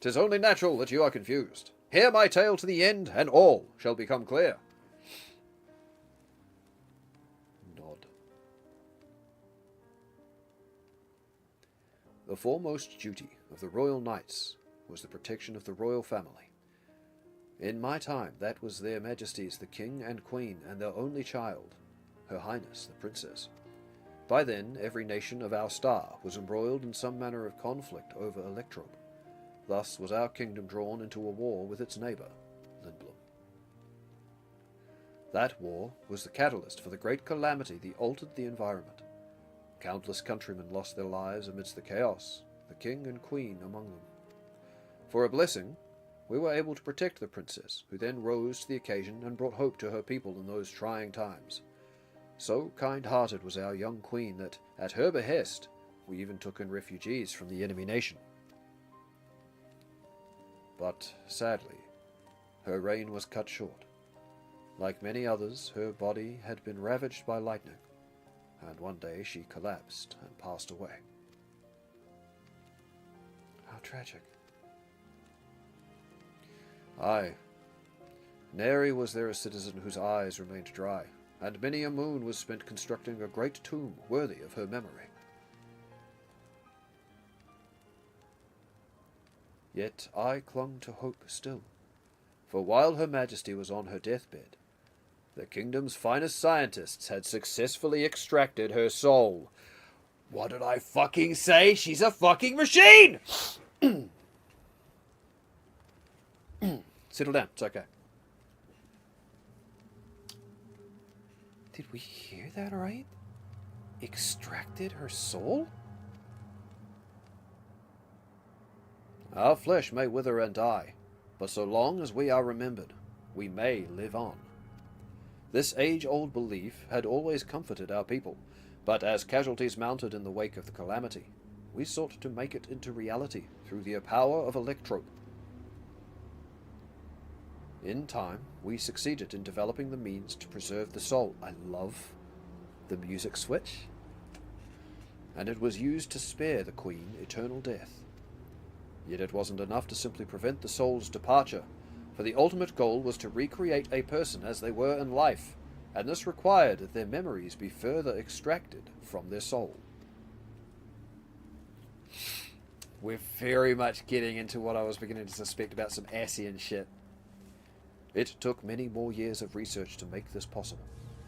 'Tis only natural that you are confused. Hear my tale to the end, and all shall become clear. Nod. The foremost duty of the Royal Knights was the protection of the royal family. In my time, that was their Majesties the King and Queen and their only child, Her Highness the Princess. By then, every nation of our star was embroiled in some manner of conflict over Electrope. Thus was our kingdom drawn into a war with its neighbour, Lindblom. That war was the catalyst for the great calamity that altered the environment. Countless countrymen lost their lives amidst the chaos, the king and queen among them. For a blessing, we were able to protect the princess, who then rose to the occasion and brought hope to her people in those trying times. So kind-hearted was our young queen that, at her behest, we even took in refugees from the enemy nation. But, sadly, her reign was cut short. Like many others, her body had been ravaged by lightning, and one day she collapsed and passed away. How tragic. Aye. Nary was there a citizen whose eyes remained dry, and many a moon was spent constructing a great tomb worthy of her memory. Yet I clung to hope still, for while Her Majesty was on her deathbed, the kingdom's finest scientists had successfully extracted her soul. What did I fucking say? She's a fucking machine! Settle down, it's okay. Did we hear that right? Extracted her soul? Our flesh may wither and die, but so long as we are remembered, we may live on. This age-old belief had always comforted our people, but as casualties mounted in the wake of the calamity, we sought to make it into reality through the power of Electrope. In time, we succeeded in developing the means to preserve the soul. I love the music switch. And it was used to spare the Queen eternal death. Yet it wasn't enough to simply prevent the soul's departure, for the ultimate goal was to recreate a person as they were in life, and this required that their memories be further extracted from their soul. We're very much getting into what I was beginning to suspect about some Asian shit. It took many more years of research to make this possible,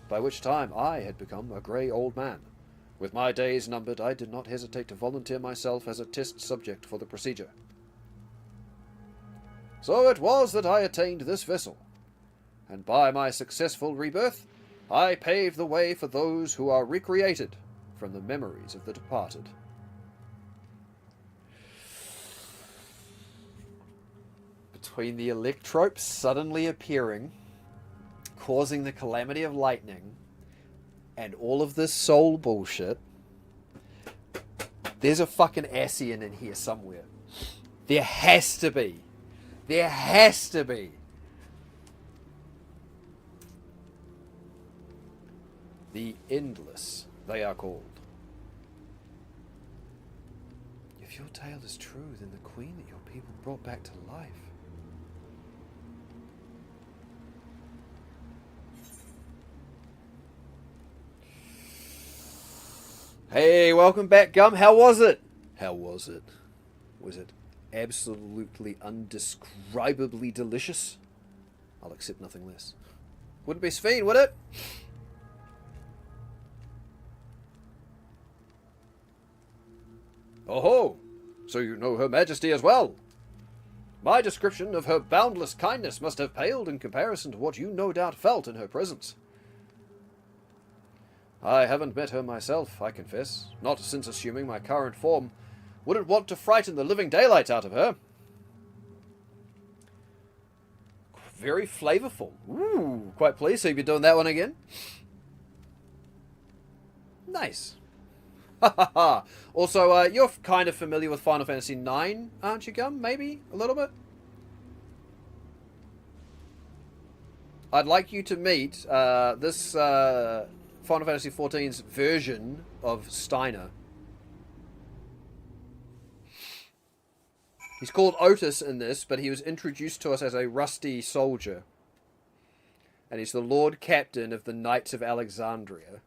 by which time I had become a grey old man. With my days numbered, I did not hesitate to volunteer myself as a test subject for the procedure. So it was that I attained this vessel, and by my successful rebirth, I paved the way for those who are recreated from the memories of the departed. Between the Electropes suddenly appearing, causing the calamity of lightning, and all of this soul bullshit, there's a fucking Ascian in here somewhere. There has to be. There has to be. The Endless, they are called. If your tale is true, then the queen that your people brought back to life. Hey, welcome back, Gum. How was it? How was it? Was it absolutely undescribably delicious? I'll accept nothing less. Wouldn't be Sphene, would it? Oh-ho! So you know Her Majesty as well? My description of her boundless kindness must have paled in comparison to what you no doubt felt in her presence. I haven't met her myself, I confess, not since assuming my current form. Wouldn't want to frighten the living daylights out of her. Very flavorful. Ooh, quite pleased. So you've been doing that one again? Nice. Also, you're kind of familiar with Final Fantasy IX, aren't you, Gum? Maybe? A little bit? I'd like you to meet this Final Fantasy XIV's version of Steiner. He's called Otis in this, but he was introduced to us as a rusty soldier. And he's the Lord Captain of the Knights of Alexandria.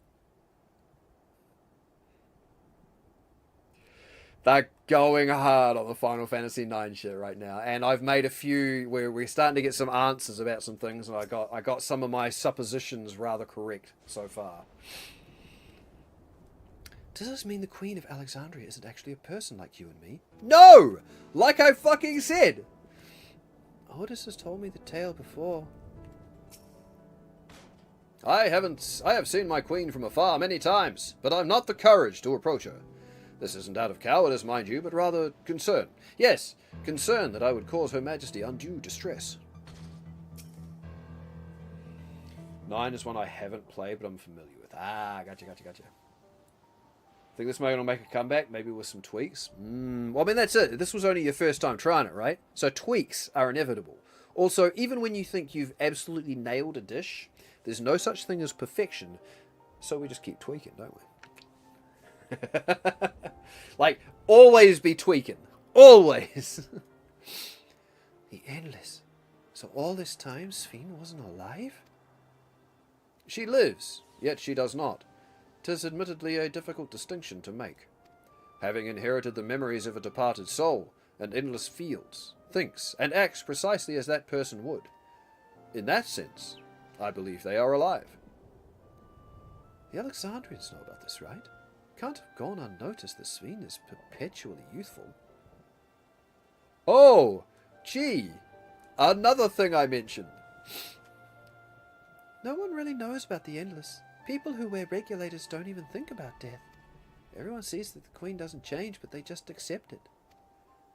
They're going hard on the Final Fantasy IX shit right now, and I've made a few where we're starting to get some answers about some things, and I got some of my suppositions rather correct so far. Does this mean the Queen of Alexandria isn't actually a person like you and me? No! Like I fucking said! Otis has told me the tale before. I have seen my queen from afar many times, but I've not the courage to approach her. This isn't out of cowardice, mind you, but rather concern. Yes, concern that I would cause Her Majesty undue distress. 9 is one I haven't played, but I'm familiar with. Ah, gotcha. Think this may make a comeback, maybe with some tweaks? Well, I mean, that's it. This was only your first time trying it, right? So tweaks are inevitable. Also, even when you think you've absolutely nailed a dish, there's no such thing as perfection, so we just keep tweaking, don't we? Like, always be tweaking. Always. The Endless. So all this time, Sphene wasn't alive? She lives, yet she does not. 'Tis admittedly a difficult distinction to make. Having inherited the memories of a departed soul, and Endless feels, thinks, and acts precisely as that person would. In that sense, I believe they are alive. The Alexandrians know about this, right? Can't have gone unnoticed that Sphene is perpetually youthful. Oh, gee, another thing I mentioned. No one really knows about the Endless. People who wear regulators don't even think about death. Everyone sees that the Queen doesn't change, but they just accept it.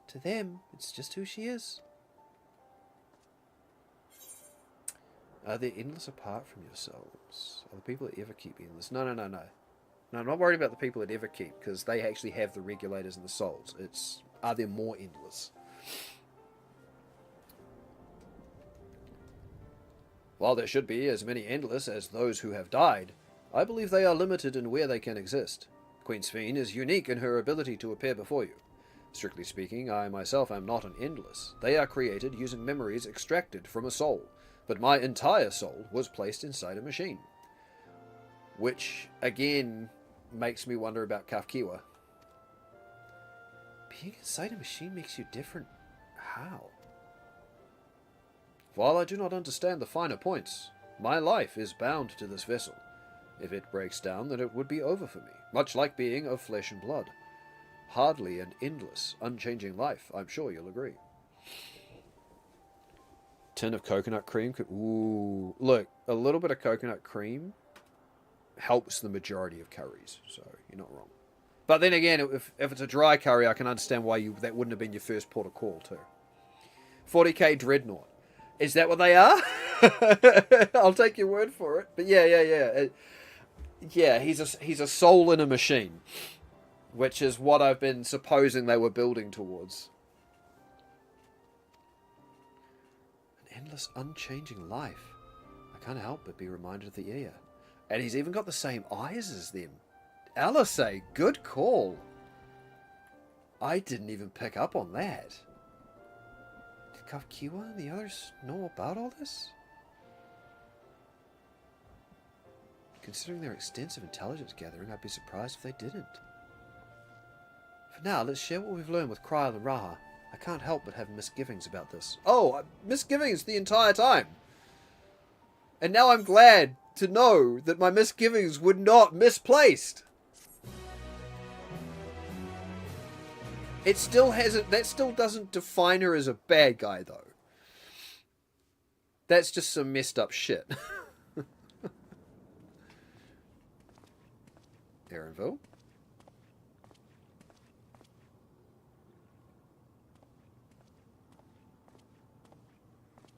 To them, it's just who she is. Are the Endless apart from yourselves? Are the people that ever keep Endless? No. No, I'm not worried about the people that ever keep, because they actually have the regulators and the souls. It's, are there more Endless? While there should be as many Endless as those who have died, I believe they are limited in where they can exist. Queen Sphene is unique in her ability to appear before you. Strictly speaking, I myself am not an Endless. They are created using memories extracted from a soul, but my entire soul was placed inside a machine. Which, again, makes me wonder about Kafkiwa. Being inside a machine makes you different. How? While I do not understand the finer points, my life is bound to this vessel. If it breaks down, then it would be over for me, much like being of flesh and blood. Hardly an endless, unchanging life, I'm sure you'll agree. Tin of coconut cream could... Ooh, look, a little bit of coconut cream helps the majority of curries, so you're not wrong. But then again, if it's a dry curry, I can understand why that wouldn't have been your first port of call, too. 40k Dreadnought. Is that what they are? I'll take your word for it. But yeah. Yeah, he's a soul in a machine, which is what I've been supposing they were building towards. An endless, unchanging life. I can't help but be reminded of the ear. And he's even got the same eyes as them. Alice, good call. I didn't even pick up on that. Did Kafkiwa and the others know about all this? Considering their extensive intelligence gathering, I'd be surprised if they didn't. For now, let's share what we've learned with Kryl and Raha. I can't help but have misgivings about this. Oh, misgivings the entire time. And now I'm glad to know that my misgivings were not misplaced. It still hasn't. That still doesn't define her as a bad guy, though. That's just some messed up shit. Aaronville.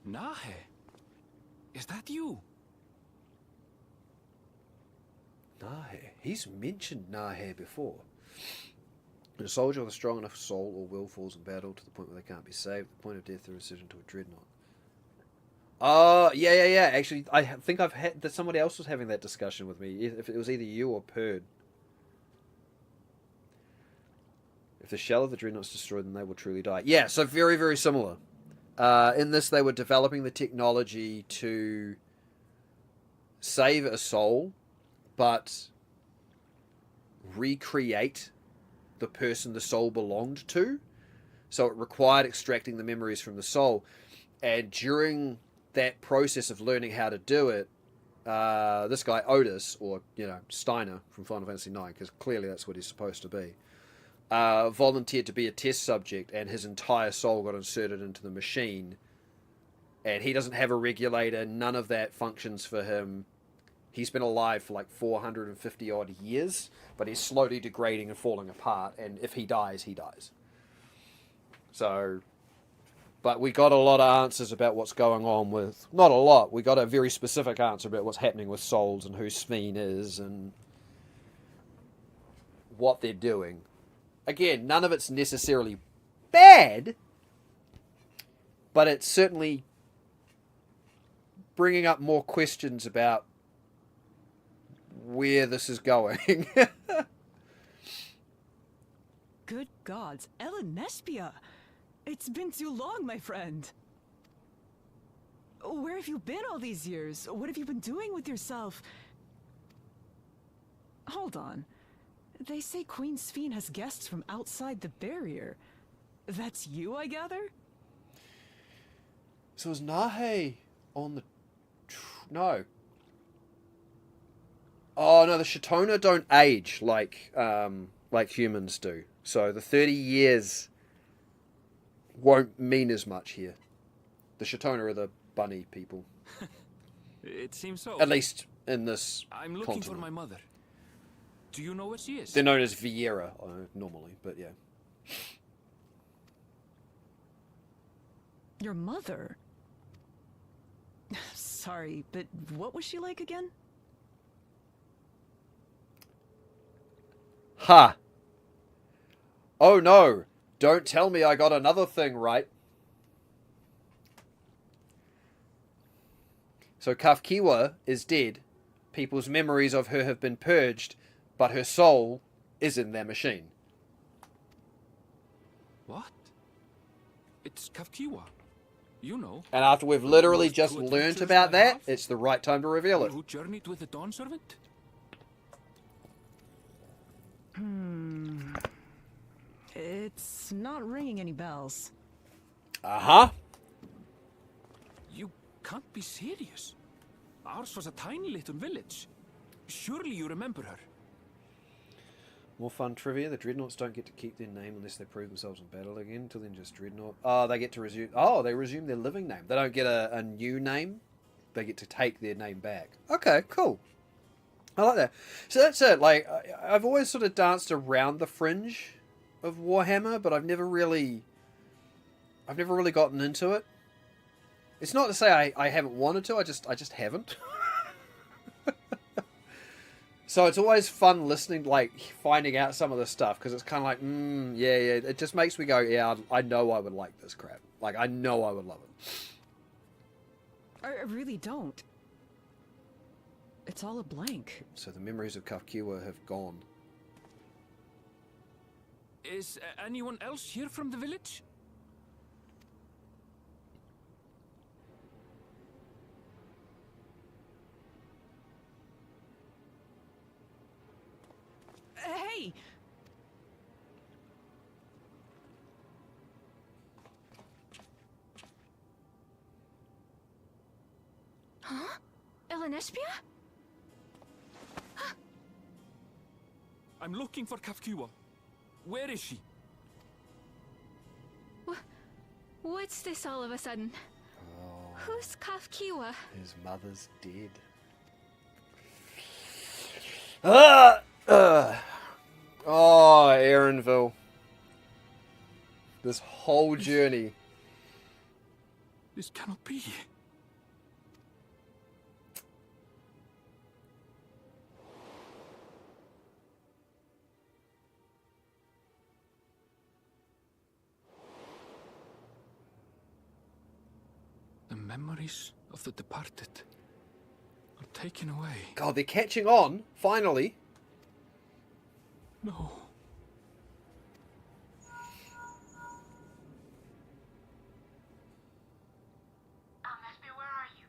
Nahe, is that you? Nahe. He's mentioned Nahe before. A soldier with a strong enough soul or will falls in battle to the point where they can't be saved. The point of death, their decision to a dreadnought. Oh, yeah. Actually, I think I've had that. Somebody else was having that discussion with me. If it was either you or Perd. If the shell of the dreadnought's destroyed, then they will truly die. Yeah, so very, very similar. In this, they were developing the technology to save a soul, but recreate the person the soul belonged to. So it required extracting the memories from the soul. And during that process of learning how to do it, this guy Otis, or Steiner from Final Fantasy IX, because clearly that's what he's supposed to be, volunteered to be a test subject, and his entire soul got inserted into the machine. And he doesn't have a regulator. None of that functions for him. He's been alive for like 450 odd years, but he's slowly degrading and falling apart. And if he dies, he dies. So, but we got a lot of answers about what's going on with, not a lot, we got a very specific answer about what's happening with souls and who Sveen is and what they're doing. Again, none of it's necessarily bad, but it's certainly bringing up more questions about where this is going. Good gods, Ellen Nespia! It's been too long, my friend. Where have you been all these years? What have you been doing with yourself? Hold on. They say Queen Sveen has guests from outside the barrier. That's you, I gather? So is Nahe on the... No. Oh, no, the Shatona don't age like humans do. So the 30 years won't mean as much here. The Shatona are the bunny people. It seems so. At least in this I'm looking continent. for my mother. Do you know where she is? They're known as Viera normally, but yeah. Your mother? Sorry, but what was she like again? Ha! Oh no! Don't tell me I got another thing right. So Kafkiwa is dead. People's memories of her have been purged, but her soul is in their machine. What? It's Kafkiwa. You know. And after we've literally just learnt about that, it's the right time to reveal it. Who journeyed with the Dawn Servant? It's not ringing any bells. Uh-huh. You can't be serious. Ours was a tiny little village. Surely you remember her. More fun trivia. The Dreadnoughts don't get to keep their name unless they prove themselves in battle again. Until then, just Dreadnought. Oh, they get to resume... Oh, they resume their living name. They don't get a new name. They get to take their name back. Okay, cool. I like that. So that's it. Like, I've always sort of danced around the fringe of Warhammer, but I've never really gotten into it. It's not to say I haven't wanted to. I just haven't. So it's always fun listening, like, finding out some of this stuff, because it's kind of like, yeah, it just makes me go, yeah, I know I would like this crap. Like, I know I would love it. I really don't. It's all a blank. So the memories of Kafkiwa have gone. Is anyone else here from the village? Hey! Huh? Elenespia? I'm looking for Kafkiwa. Where is she? What's this all of a sudden? Oh, Who's Kafkiwa? his mother's dead. Oh, Aaronville. This whole journey. This cannot be. The memories of the departed are taken away. God, they're catching on, finally. No. Nespia, where are you?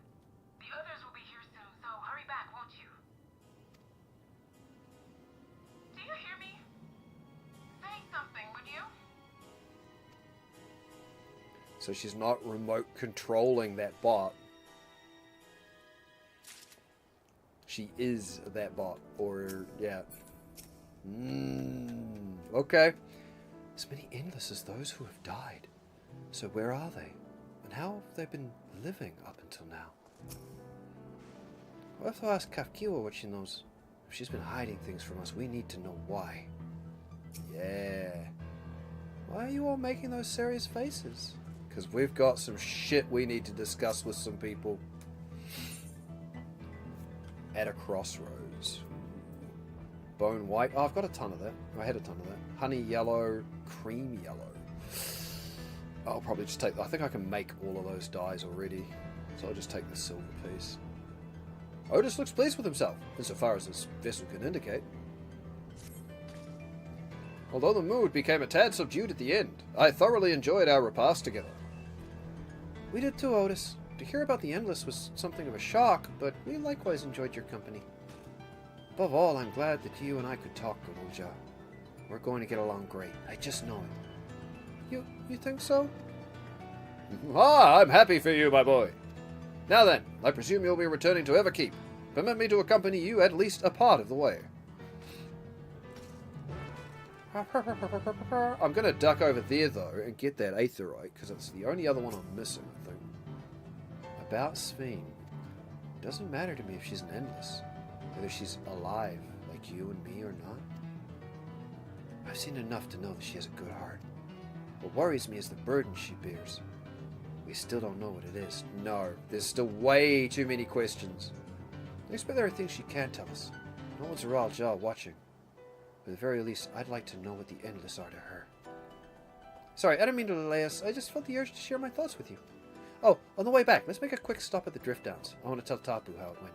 The others will be here soon, so hurry back, won't you? Do you hear me? Say something, would you? So she's not remote controlling that bot. She is that bot. Or, yeah. Okay. As many endless as those who have died. So where are they? And how have they been living up until now? We'll have to ask Kafkiwa what she knows. If she's been hiding things from us, we need to know why. Yeah. Why are you all making those serious faces? Because we've got some shit we need to discuss with some people. At a crossroads. Bone white. Oh, I've got a ton of that. I had a ton of that. Honey yellow, cream yellow. I'll probably just take... I think I can make all of those dyes already. So I'll just take the silver piece. Otis looks pleased with himself, insofar as this vessel can indicate. Although the mood became a tad subdued at the end, I thoroughly enjoyed our repast together. We did too, Otis. To hear about the Endless was something of a shock, but we likewise enjoyed your company. Above all, I'm glad that you and I could talk, Galuja. We're going to get along great. I just know it. You think so? Ah, I'm happy for you, my boy. Now then, I presume you'll be returning to Everkeep. Permit me to accompany you at least a part of the way. I'm going to duck over there, though, and get that aetherite, because it's the only other one I'm missing, I think. About Sphene. Doesn't matter to me if she's an Endless. Whether she's alive, like you and me, or not. I've seen enough to know that she has a good heart. What worries me is the burden she bears. We still don't know what it is. No, there's still way too many questions. I expect there are things she can't tell us. No one's a Ral Jar watching. But at the very least, I'd like to know what the Endless are to her. Sorry, I didn't mean to delay us. I just felt the urge to share my thoughts with you. Oh, on the way back, let's make a quick stop at the Drift Downs. I want to tell Tapu how it went.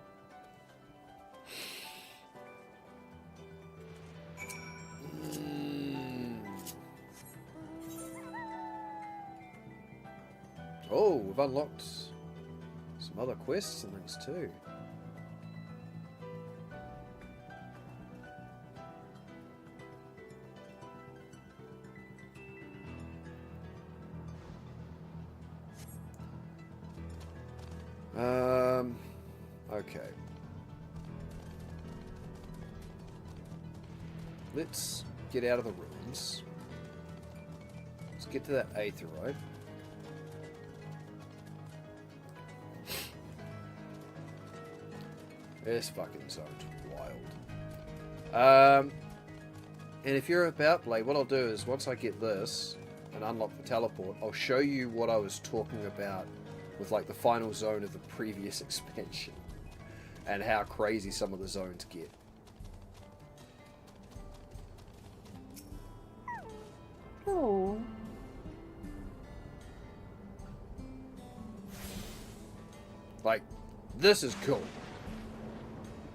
Oh, we've unlocked some other quests and things too. Okay. Let's get out of the ruins. Let's get to that aetherite. This fucking zone's wild. And if you're about, Blade, what I'll do is once I get this and unlock the teleport, I'll show you what I was talking about with like the final zone of the previous expansion and how crazy some of the zones get. Oh. Like, this is cool.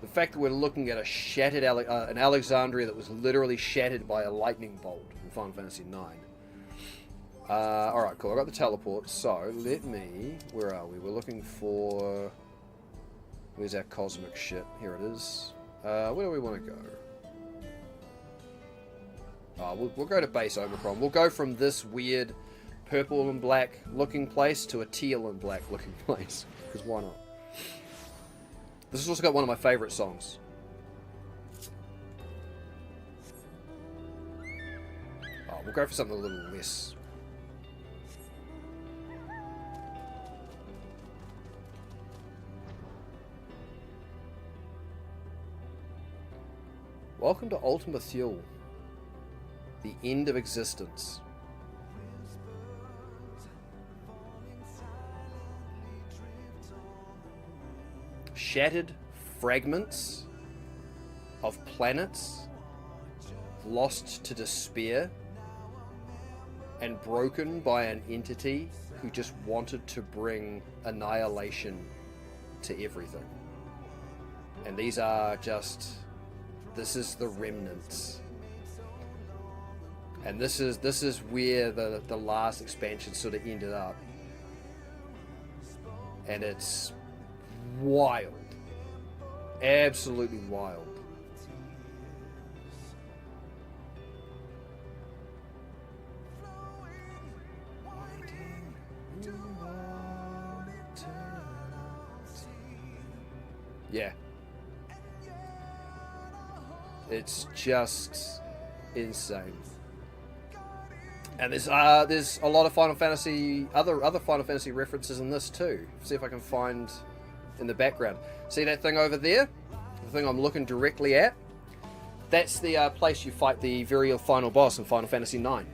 The fact that we're looking at a shattered an Alexandria that was literally shattered by a lightning bolt in Final Fantasy IX. Alright, cool. I got the teleport, so let me... Where are we? We're looking for... Where's our cosmic shit? Here it is. Where do we want to go? Oh, we'll go to base Omicron. We'll go from this weird purple and black looking place to a teal and black looking place. Because why not? This has also got one of my favourite songs. Oh, we'll go for something a little less. Welcome to Ultima Thule. The end of existence. Shattered fragments of planets lost to despair and broken by an entity who just wanted to bring annihilation to everything. And these are just... This is the remnants. And this is where the last expansion sort of ended up. And it's wild. Absolutely wild. Yeah. It's just insane. And there's a lot of Final Fantasy, other Final Fantasy references in this too. See if I can find in the background. See that thing over there? The thing I'm looking directly at? That's the place you fight the very final boss in Final Fantasy IX.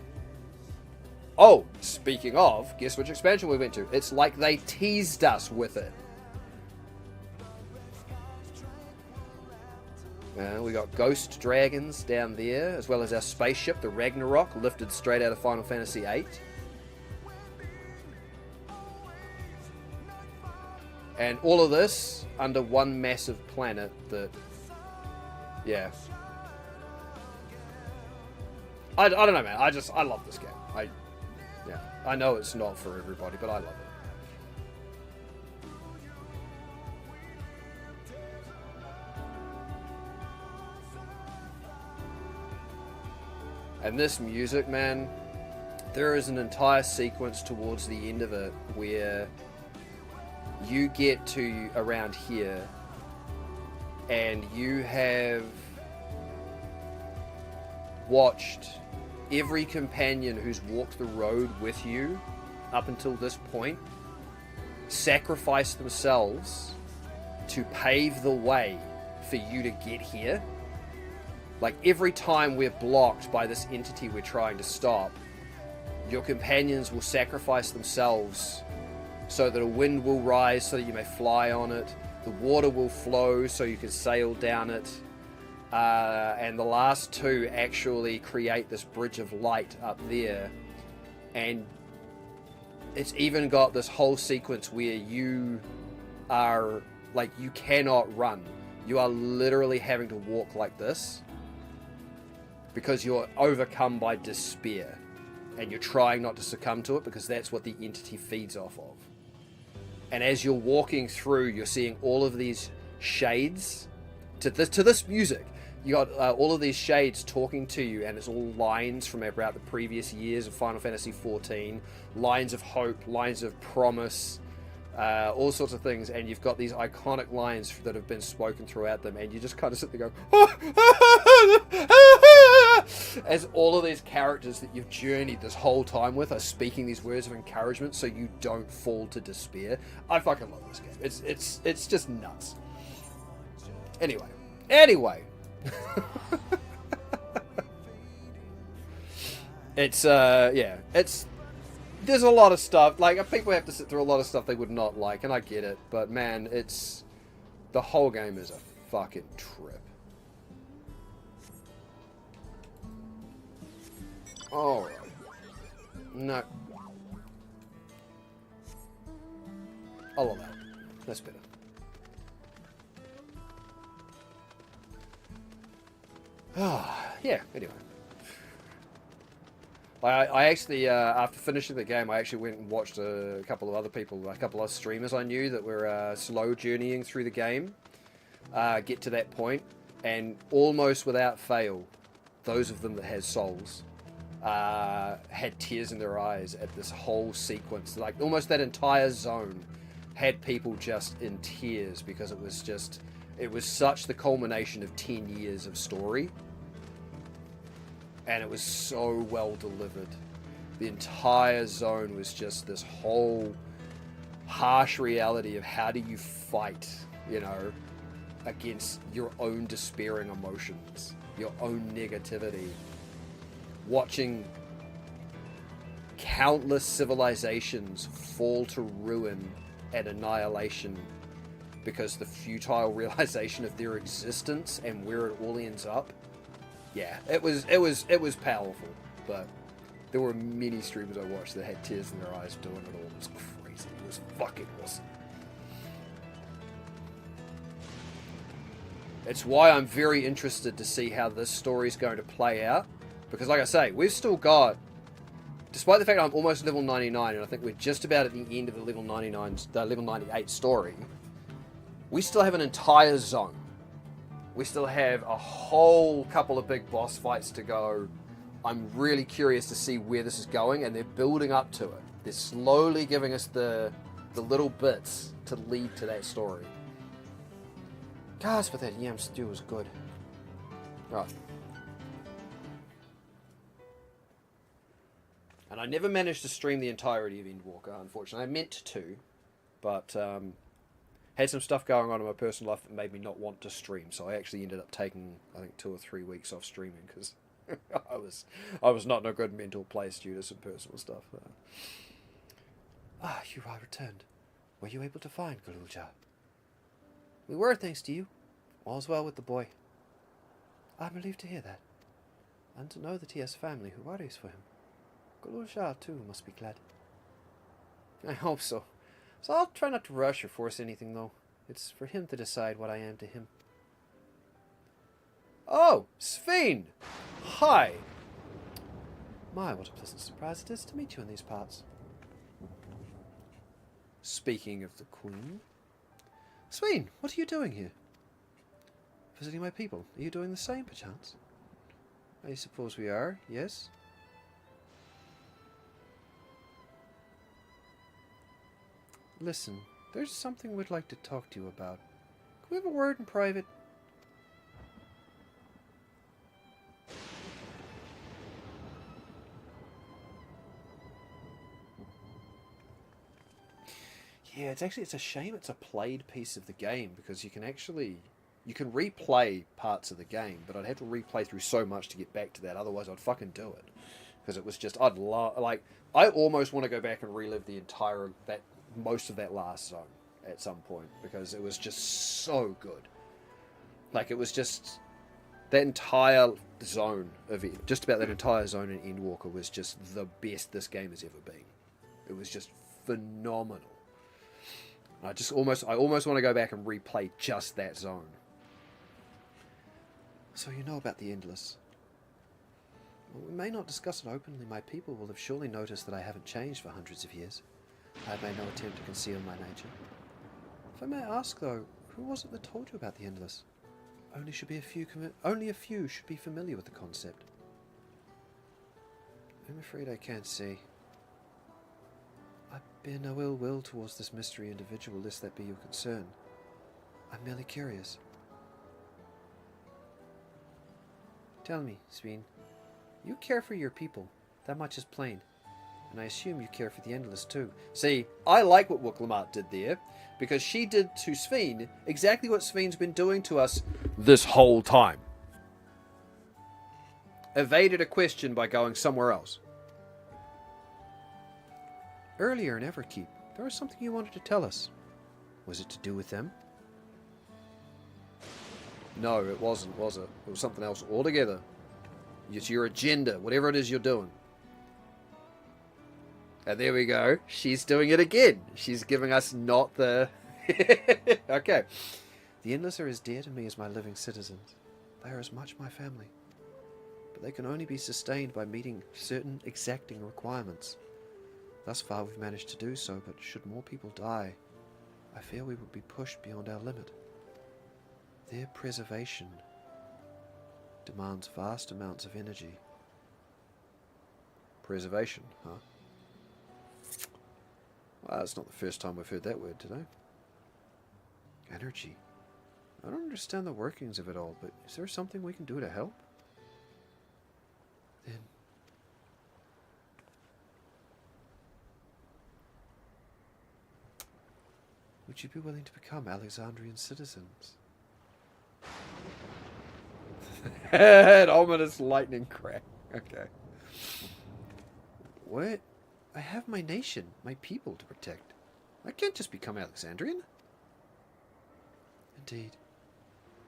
Oh, speaking of, guess which expansion we went to? It's like they teased us with it. We got ghost dragons down there, as well as our spaceship, the Ragnarok, lifted straight out of Final Fantasy VIII. And all of this under one massive planet that... Yeah. I don't know, man. I love this game. I know it's not for everybody, but I love it. And this music, man, there is an entire sequence towards the end of it where you get to around here and you have watched every companion who's walked the road with you up until this point sacrifice themselves to pave the way for you to get here. Like, every time we're blocked by this entity we're trying to stop, your companions will sacrifice themselves so that a wind will rise so that you may fly on it, the water will flow so you can sail down it, and the last two actually create this bridge of light up there. And it's even got this whole sequence where you are, like, you cannot run. You are literally having to walk like this, because you're overcome by despair and you're trying not to succumb to it, because that's what the entity feeds off of. And as you're walking through, you're seeing all of these shades to this music. You got all of these shades talking to you, and it's all lines from about the previous years of Final Fantasy XIV, lines of hope, lines of promise, all sorts of things. And you've got these iconic lines that have been spoken throughout them, and you just kind of sit there going, as all of these characters that you've journeyed this whole time with are speaking these words of encouragement so you don't fall to despair. I fucking love this game. It's just nuts. Anyway. It's there's a lot of stuff, like, people have to sit through a lot of stuff they would not like, and I get it, but man, the whole game is a fucking trip. Alright. No. I'll allow it. That's better. Yeah, anyway. I actually, after finishing the game, I actually went and watched a couple of other people, a couple of streamers I knew that were slow journeying through the game, get to that point, and almost without fail, those of them that had souls had tears in their eyes at this whole sequence. Like, almost that entire zone had people just in tears because it was such the culmination of 10 years of story. And it was so well delivered. The entire zone was just this whole harsh reality of how do you fight, you know, against your own despairing emotions, your own negativity. Watching countless civilizations fall to ruin and annihilation because the futile realization of their existence and where it all ends up. Yeah, it was powerful, but there were many streamers I watched that had tears in their eyes doing it all. It was crazy. It was fucking awesome. It's why I'm very interested to see how this story is going to play out, because like I say, we've still got, despite the fact I'm almost level 99, and I think we're just about at the end of the level 98 story, we still have an entire zone. We still have a whole couple of big boss fights to go. I'm really curious to see where this is going, and they're building up to it. They're slowly giving us the little bits to lead to that story. Gosh, but that yam stew was good. Right. And I never managed to stream the entirety of Endwalker, unfortunately. I meant to, but had some stuff going on in my personal life that made me not want to stream, so I actually ended up taking, I think, 2 or 3 weeks off streaming because I was not in a good mental place due to some personal stuff. You are returned. Were you able to find Galulja? We were, thanks to you. All's well with the boy. I'm relieved to hear that, and to know that he has family who worries for him. Galulja, too, must be glad. I hope so. So I'll try not to rush or force anything, though. It's for him to decide what I am to him. Oh, Sven! Hi! My, what a pleasant surprise it is to meet you in these parts. Speaking of the Queen... Sven, what are you doing here? Visiting my people. Are you doing the same, perchance? I suppose we are, yes? Listen, there's something we'd like to talk to you about. Can we have a word in private? Yeah, it's a shame it's a played piece of the game, because you can replay parts of the game, but I'd have to replay through so much to get back to that, otherwise I'd fucking do it. Because it was just, I almost want to go back and relive most of that last zone at some point, because it was just so good. Like, it was just that entire zone of it, just about that entire zone in Endwalker was just the best this game has ever been. It was just phenomenal. I almost want to go back and replay just that zone. So you know about the Endless. Well, we may not discuss it openly. My people will have surely noticed that I haven't changed for hundreds of years. I have made no attempt to conceal my nature. If I may ask, though, who was it that told you about the Endless? Only a few should be familiar with the concept. I'm afraid I can't say. I bear no ill will towards this mystery individual, lest that be your concern. I'm merely curious. Tell me, Sven, you care for your people. That much is plain. And I assume you care for the Endless too. See, I like what Wuklamart did there, because she did to Sven exactly what Sven's been doing to us this whole time. Evaded a question by going somewhere else. Earlier in Everkeep, there was something you wanted to tell us. Was it to do with them? No, it wasn't, was it? It was something else altogether. It's your agenda, whatever it is you're doing. And there we go. She's doing it again. She's giving us not the... Okay. The Endless are as dear to me as my living citizens. They are as much my family. But they can only be sustained by meeting certain exacting requirements. Thus far we've managed to do so, but should more people die, I fear we would be pushed beyond our limit. Their preservation demands vast amounts of energy. Preservation, huh? Well, that's not the first time we've heard that word today. Energy. I don't understand the workings of it all, but is there something we can do to help? Then... would you be willing to become Alexandrian citizens? An ominous lightning crack. Okay. What? I have my nation, my people to protect. I can't just become Alexandrian. Indeed.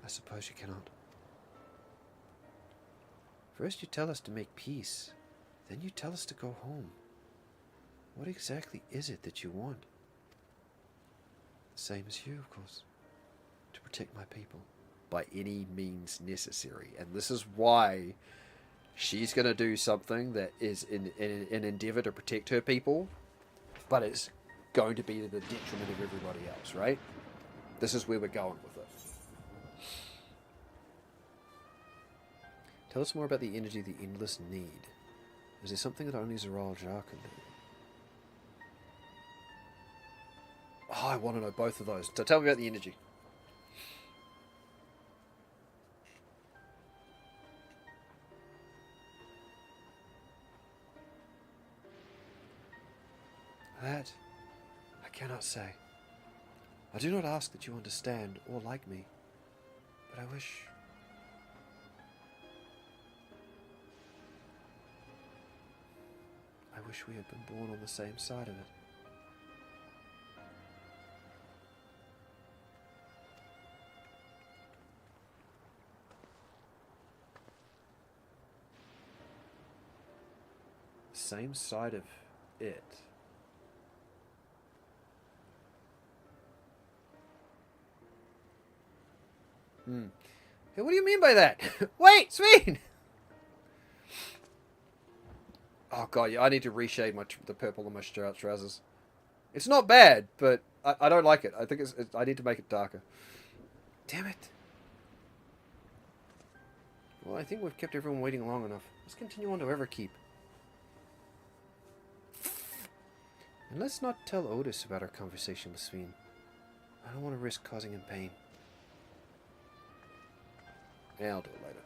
I suppose you cannot. First you tell us to make peace, then you tell us to go home. What exactly is it that you want? The same as you, of course. To protect my people. By any means necessary. And this is why she's going to do something that is in an endeavor to protect her people, but it's going to be to the detriment of everybody else, right? This is where we're going with it. Tell us more about the energy the Endless need. Is there something that only Zgheib can do? Oh, I want to know both of those. So tell me about the energy. That I cannot say. I do not ask that you understand or like me, but I wish... I wish we had been born on the same side of it. Same side of it. Hey, what do you mean by that? Wait, Sveen! Oh god, yeah, I need to reshade the purple on my trousers. It's not bad, but I don't like it. I think I need to make it darker. Damn it. Well, I think we've kept everyone waiting long enough. Let's continue on to Everkeep. And let's not tell Otis about our conversation with Sveen. I don't want to risk causing him pain. Yeah, I'll do it later.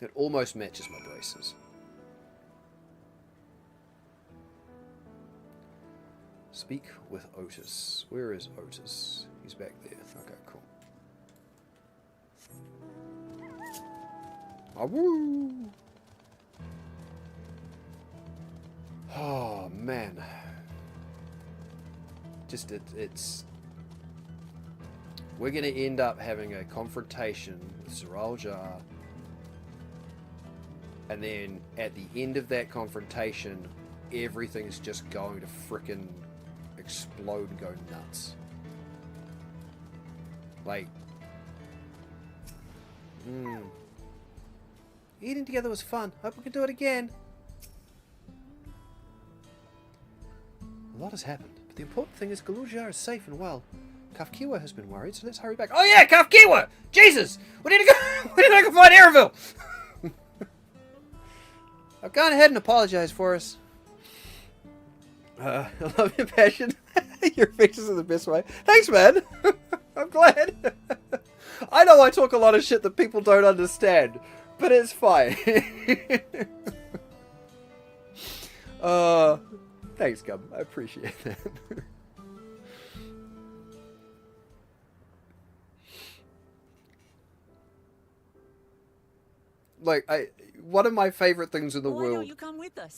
It almost matches my braces. Speak with Otis. Where is Otis? He's back there. Okay, cool. Awoo! Oh, man. Just, it's... We're going to end up having a confrontation with Zgheib, and then at the end of that confrontation, everything's just going to frickin' explode and go nuts. Like, eating together was fun. Hope we can do it again. A lot has happened, but the important thing is Galuja is safe and well. Kafkiwa has been worried, so let's hurry back. Oh yeah, Kafkiwa! Jesus! We need to go! We need to go find Erebor! I've gone ahead and apologized for us. I love your passion. Your faces are the best way. Thanks, man! I'm glad. I know I talk a lot of shit that people don't understand, but it's fine. Thanks, Gum. I appreciate that. Like, one of my favorite things in the world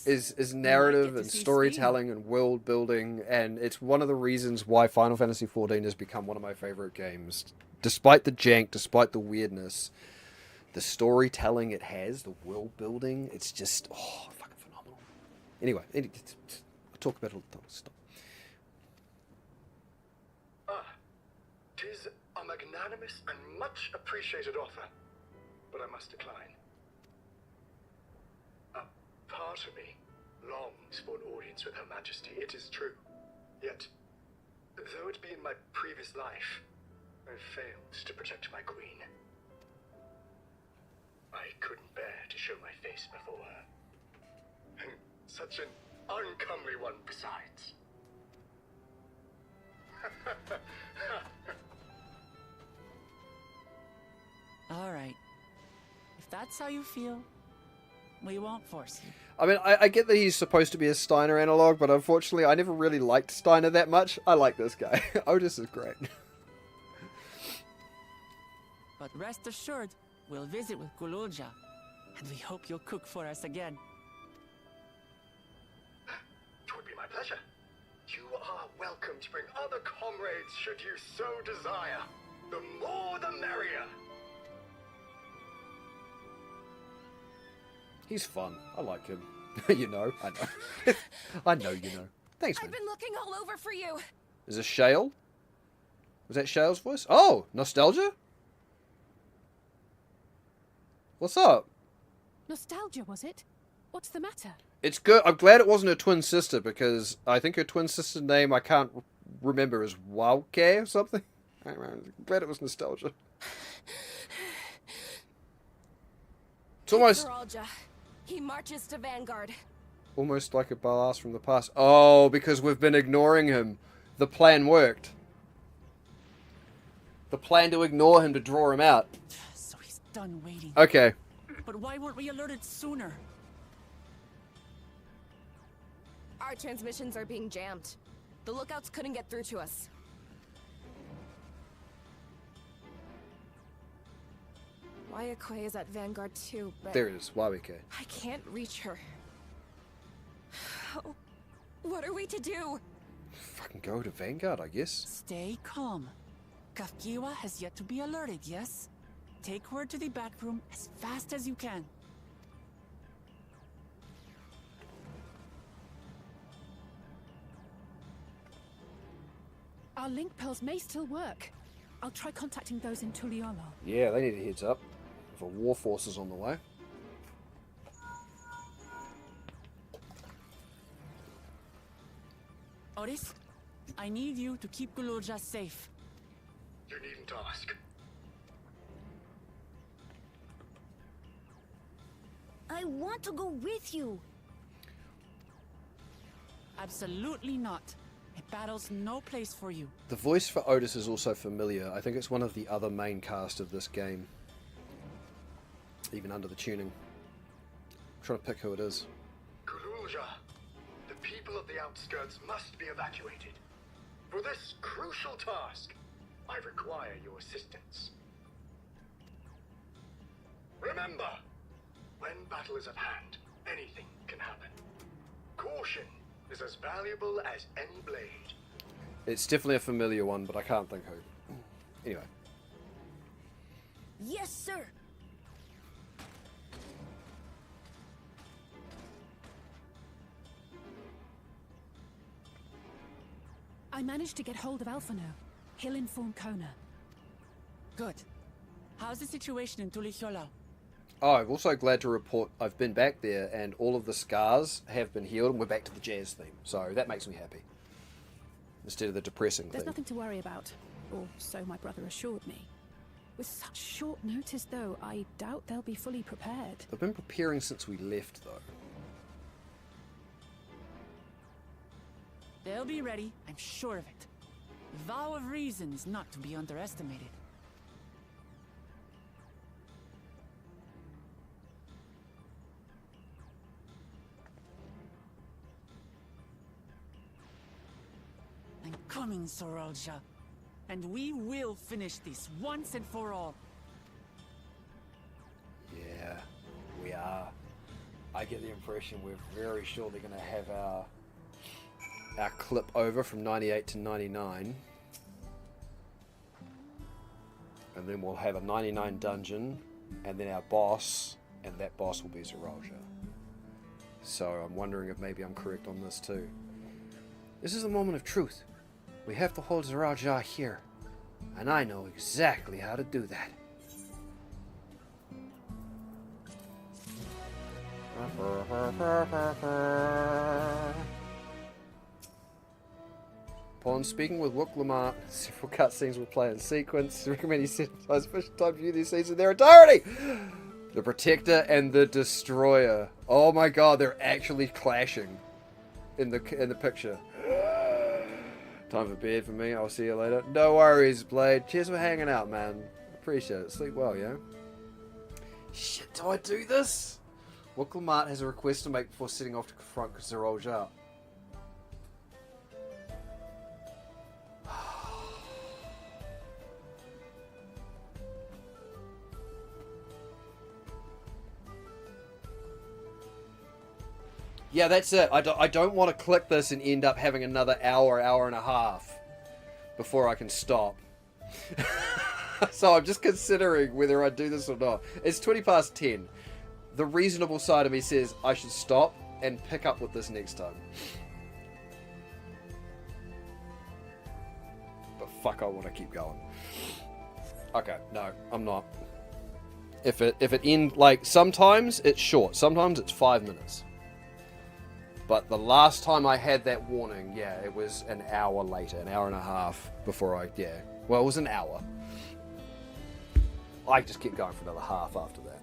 is narrative and storytelling and world building, and it's one of the reasons why Final Fantasy XIV has become one of my favorite games. Despite the jank, despite the weirdness, the storytelling it has, the world building, it's just, fucking phenomenal. Anyway, I talk about it all the time. Stop. Tis a magnanimous and much appreciated offer, but I must decline. A part of me longs for an audience with Her Majesty, it is true. Yet, though it be in my previous life, I've failed to protect my queen. I couldn't bear to show my face before her. And such an uncomely one besides. All right. If that's how you feel, we won't force you. I mean, I get that he's supposed to be a Steiner analog, but unfortunately, I never really liked Steiner that much. I like this guy. Otis is great. But rest assured, we'll visit with Gululja, and we hope you'll cook for us again. It would be my pleasure. You are welcome to bring other comrades should you so desire. The more the merrier. He's fun. I like him. You know, I know. I know you know. Thanks, man. I've been looking all over for you. Is this Shale? Was that Shale's voice? Oh, nostalgia? What's up? Nostalgia, was it? What's the matter? It's good. I'm glad it wasn't her twin sister, because I think her twin sister's name I can't remember is Wauke or something. I'm glad it was nostalgia. It's almost... Zgheib. He marches to Vanguard. Almost like a blast from the past. Oh, because we've been ignoring him. The plan worked. The plan to ignore him to draw him out. So he's done waiting. Okay. But why weren't we alerted sooner? Our transmissions are being jammed. The lookouts couldn't get through to us. Wayakwe is at Vanguard too, but There it is. Wawike. I can't reach her. What are we to do? Fucking go to Vanguard, I guess. Stay calm. Kafkiwa has yet to be alerted, yes? Take her to the back room as fast as you can. Our link pearls may still work. I'll try contacting those in Tuliolo. Yeah, they need a heads up. If a war force is on the way. Otis, I need you to keep Gululja safe. You needn't ask. I want to go with you. Absolutely not. A battle's no place for you. The voice for Otis is also familiar. I think it's one of the other main cast of this game. Even under the tuning. I'm trying to pick who it is. Gululja, the people of the outskirts must be evacuated. For this crucial task, I require your assistance. Remember, when battle is at hand, anything can happen. Caution is as valuable as any blade. It's definitely a familiar one, but I can't think who. Anyway. Yes, sir. I managed to get hold of Alphano. He'll inform Kona. Good. How's the situation in Tulichola? Oh, I'm also glad to report I've been back there and all of the scars have been healed and we're back to the jazz theme. So that makes me happy. Instead of the depressing There's theme. nothing to worry about. Or so my brother assured me. With such short notice, though, I doubt they'll be fully prepared. They've been preparing since we left, though. They'll be ready, I'm sure of it. The vow of reason is not to be underestimated. I'm coming, Sorolja. And we will finish this once and for all. Yeah, we are. I get the impression we're very shortly going to have our clip over from 98 to 99. And then we'll have a 99 dungeon, and then our boss, and that boss will be Zeralja. So I'm wondering if maybe I'm correct on this too. This is the moment of truth. We have to hold Zgheib here. And I know exactly how to do that. Upon speaking with Wook Lamar, several cutscenes will play in sequence. Recommend you set aside sufficient time to view these scenes in their entirety! The Protector and the Destroyer. Oh my god, they're actually clashing in the picture. Time for bed for me. I'll see you later. No worries, Blade. Cheers for hanging out, man. Appreciate it. Sleep well, yeah? Shit, do I do this? Wook Lamar has a request to make before setting off to confront Zgheib. Yeah, that's it. I don't want to click this and end up having another hour and a half before I can stop. So I'm just considering whether I do this or not. It's 20 past 10. The reasonable side of me says I should stop and pick up with this next time. But fuck, I want to keep going. Okay, no, I'm not. If it ends, like, sometimes it's short, sometimes it's 5 minutes. But the last time I had that warning, yeah, it was an hour later, an hour and a half before well, it was an hour. I just kept going for another half after that.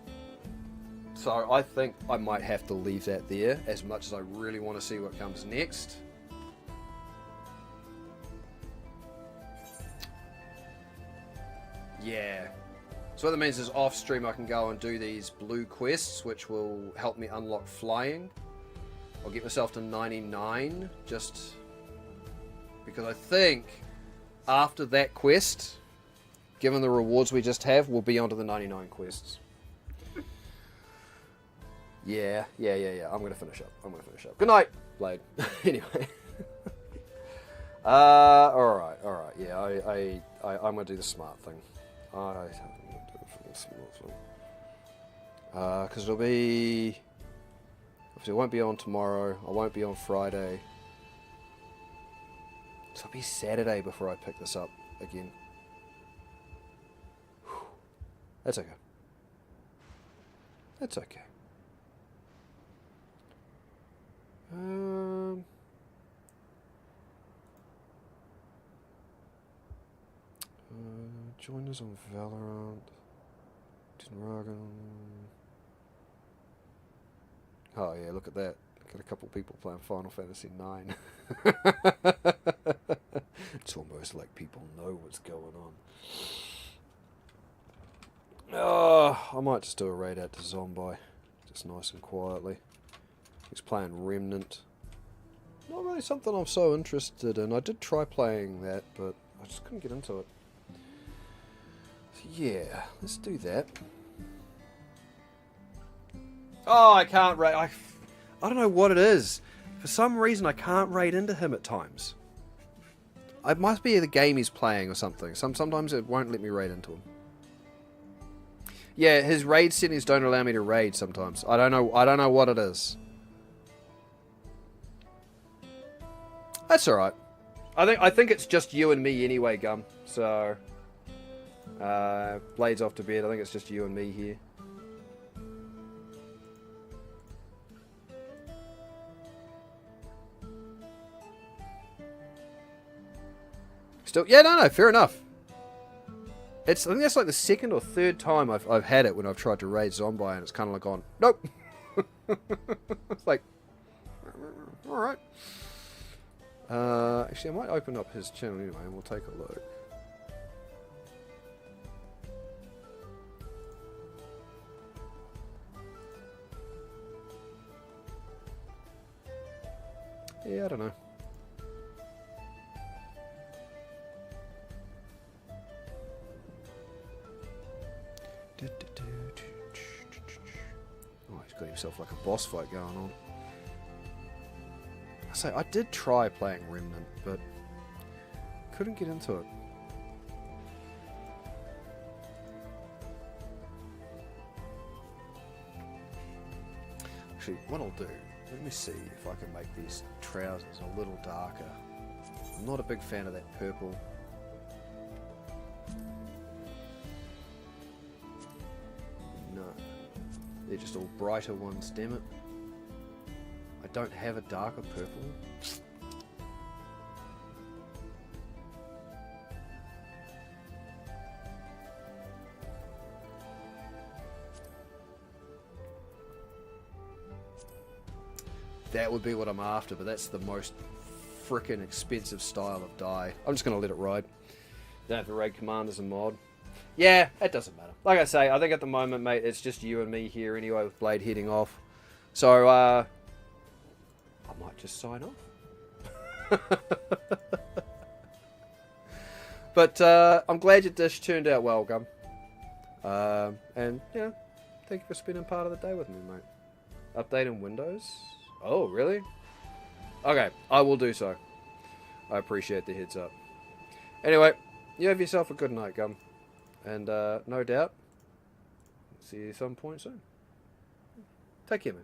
So I think I might have to leave that there, as much as I really want to see what comes next. Yeah. So what that means is off stream I can go and do these blue quests, which will help me unlock flying. I'll get myself to 99, just because I think after that quest, given the rewards we just have, we'll be onto the 99 quests. Yeah. I'm going to finish up. Good night, Blade. Anyway. Alright. Yeah, I'm going to do the smart thing. I'm going to do the smart thing. Because it'll be... It won't be on tomorrow. I won't be on Friday. So it'll be Saturday before I pick this up again. Whew. That's okay. That's okay. Join us on Valorant. Dragon. Oh yeah, look at that. Got a couple people playing Final Fantasy IX. It's almost like people know what's going on. Oh, I might just do a raid out to Zgheib. Just nice and quietly. He's playing Remnant. Not really something I'm so interested in. I did try playing that, but I just couldn't get into it. So yeah, let's do that. Oh, I can't raid. I don't know what it is. For some reason, I can't raid into him at times. It must be the game he's playing or something. Sometimes it won't let me raid into him. Yeah, his raid settings don't allow me to raid sometimes. I don't know what it is. That's all right. I think it's just you and me anyway, Gum. So, Blade's off to bed. I think it's just you and me here. Still, yeah, no, fair enough. I think that's like the second or third time I've had it when I've tried to raid Zgheib, and it's kind of like gone, nope. It's like, all right. Actually, I might open up his channel anyway, and we'll take a look. Yeah, I don't know. Oh, he's got himself like a boss fight going on. I did try playing Remnant, but couldn't get into it. Actually, what I'll do, Let me see if I can make these trousers a little darker. I'm not a big fan of that purple. No. They're just all brighter ones, damn it. I don't have a darker purple. That would be what I'm after, but that's the most frickin' expensive style of dye. I'm just going to let it ride. Don't have the raid commanders and mod. Yeah, it doesn't matter. Like I say, I think at the moment, mate, it's just you and me here anyway with Blade heading off. So, I might just sign off. But, I'm glad your dish turned out well, Gum. And, yeah, thank you for spending part of the day with me, mate. Updating Windows? Oh, really? Okay, I will do so. I appreciate the heads up. Anyway, you have yourself a good night, Gum. And no doubt, see you some point soon. Take care, man.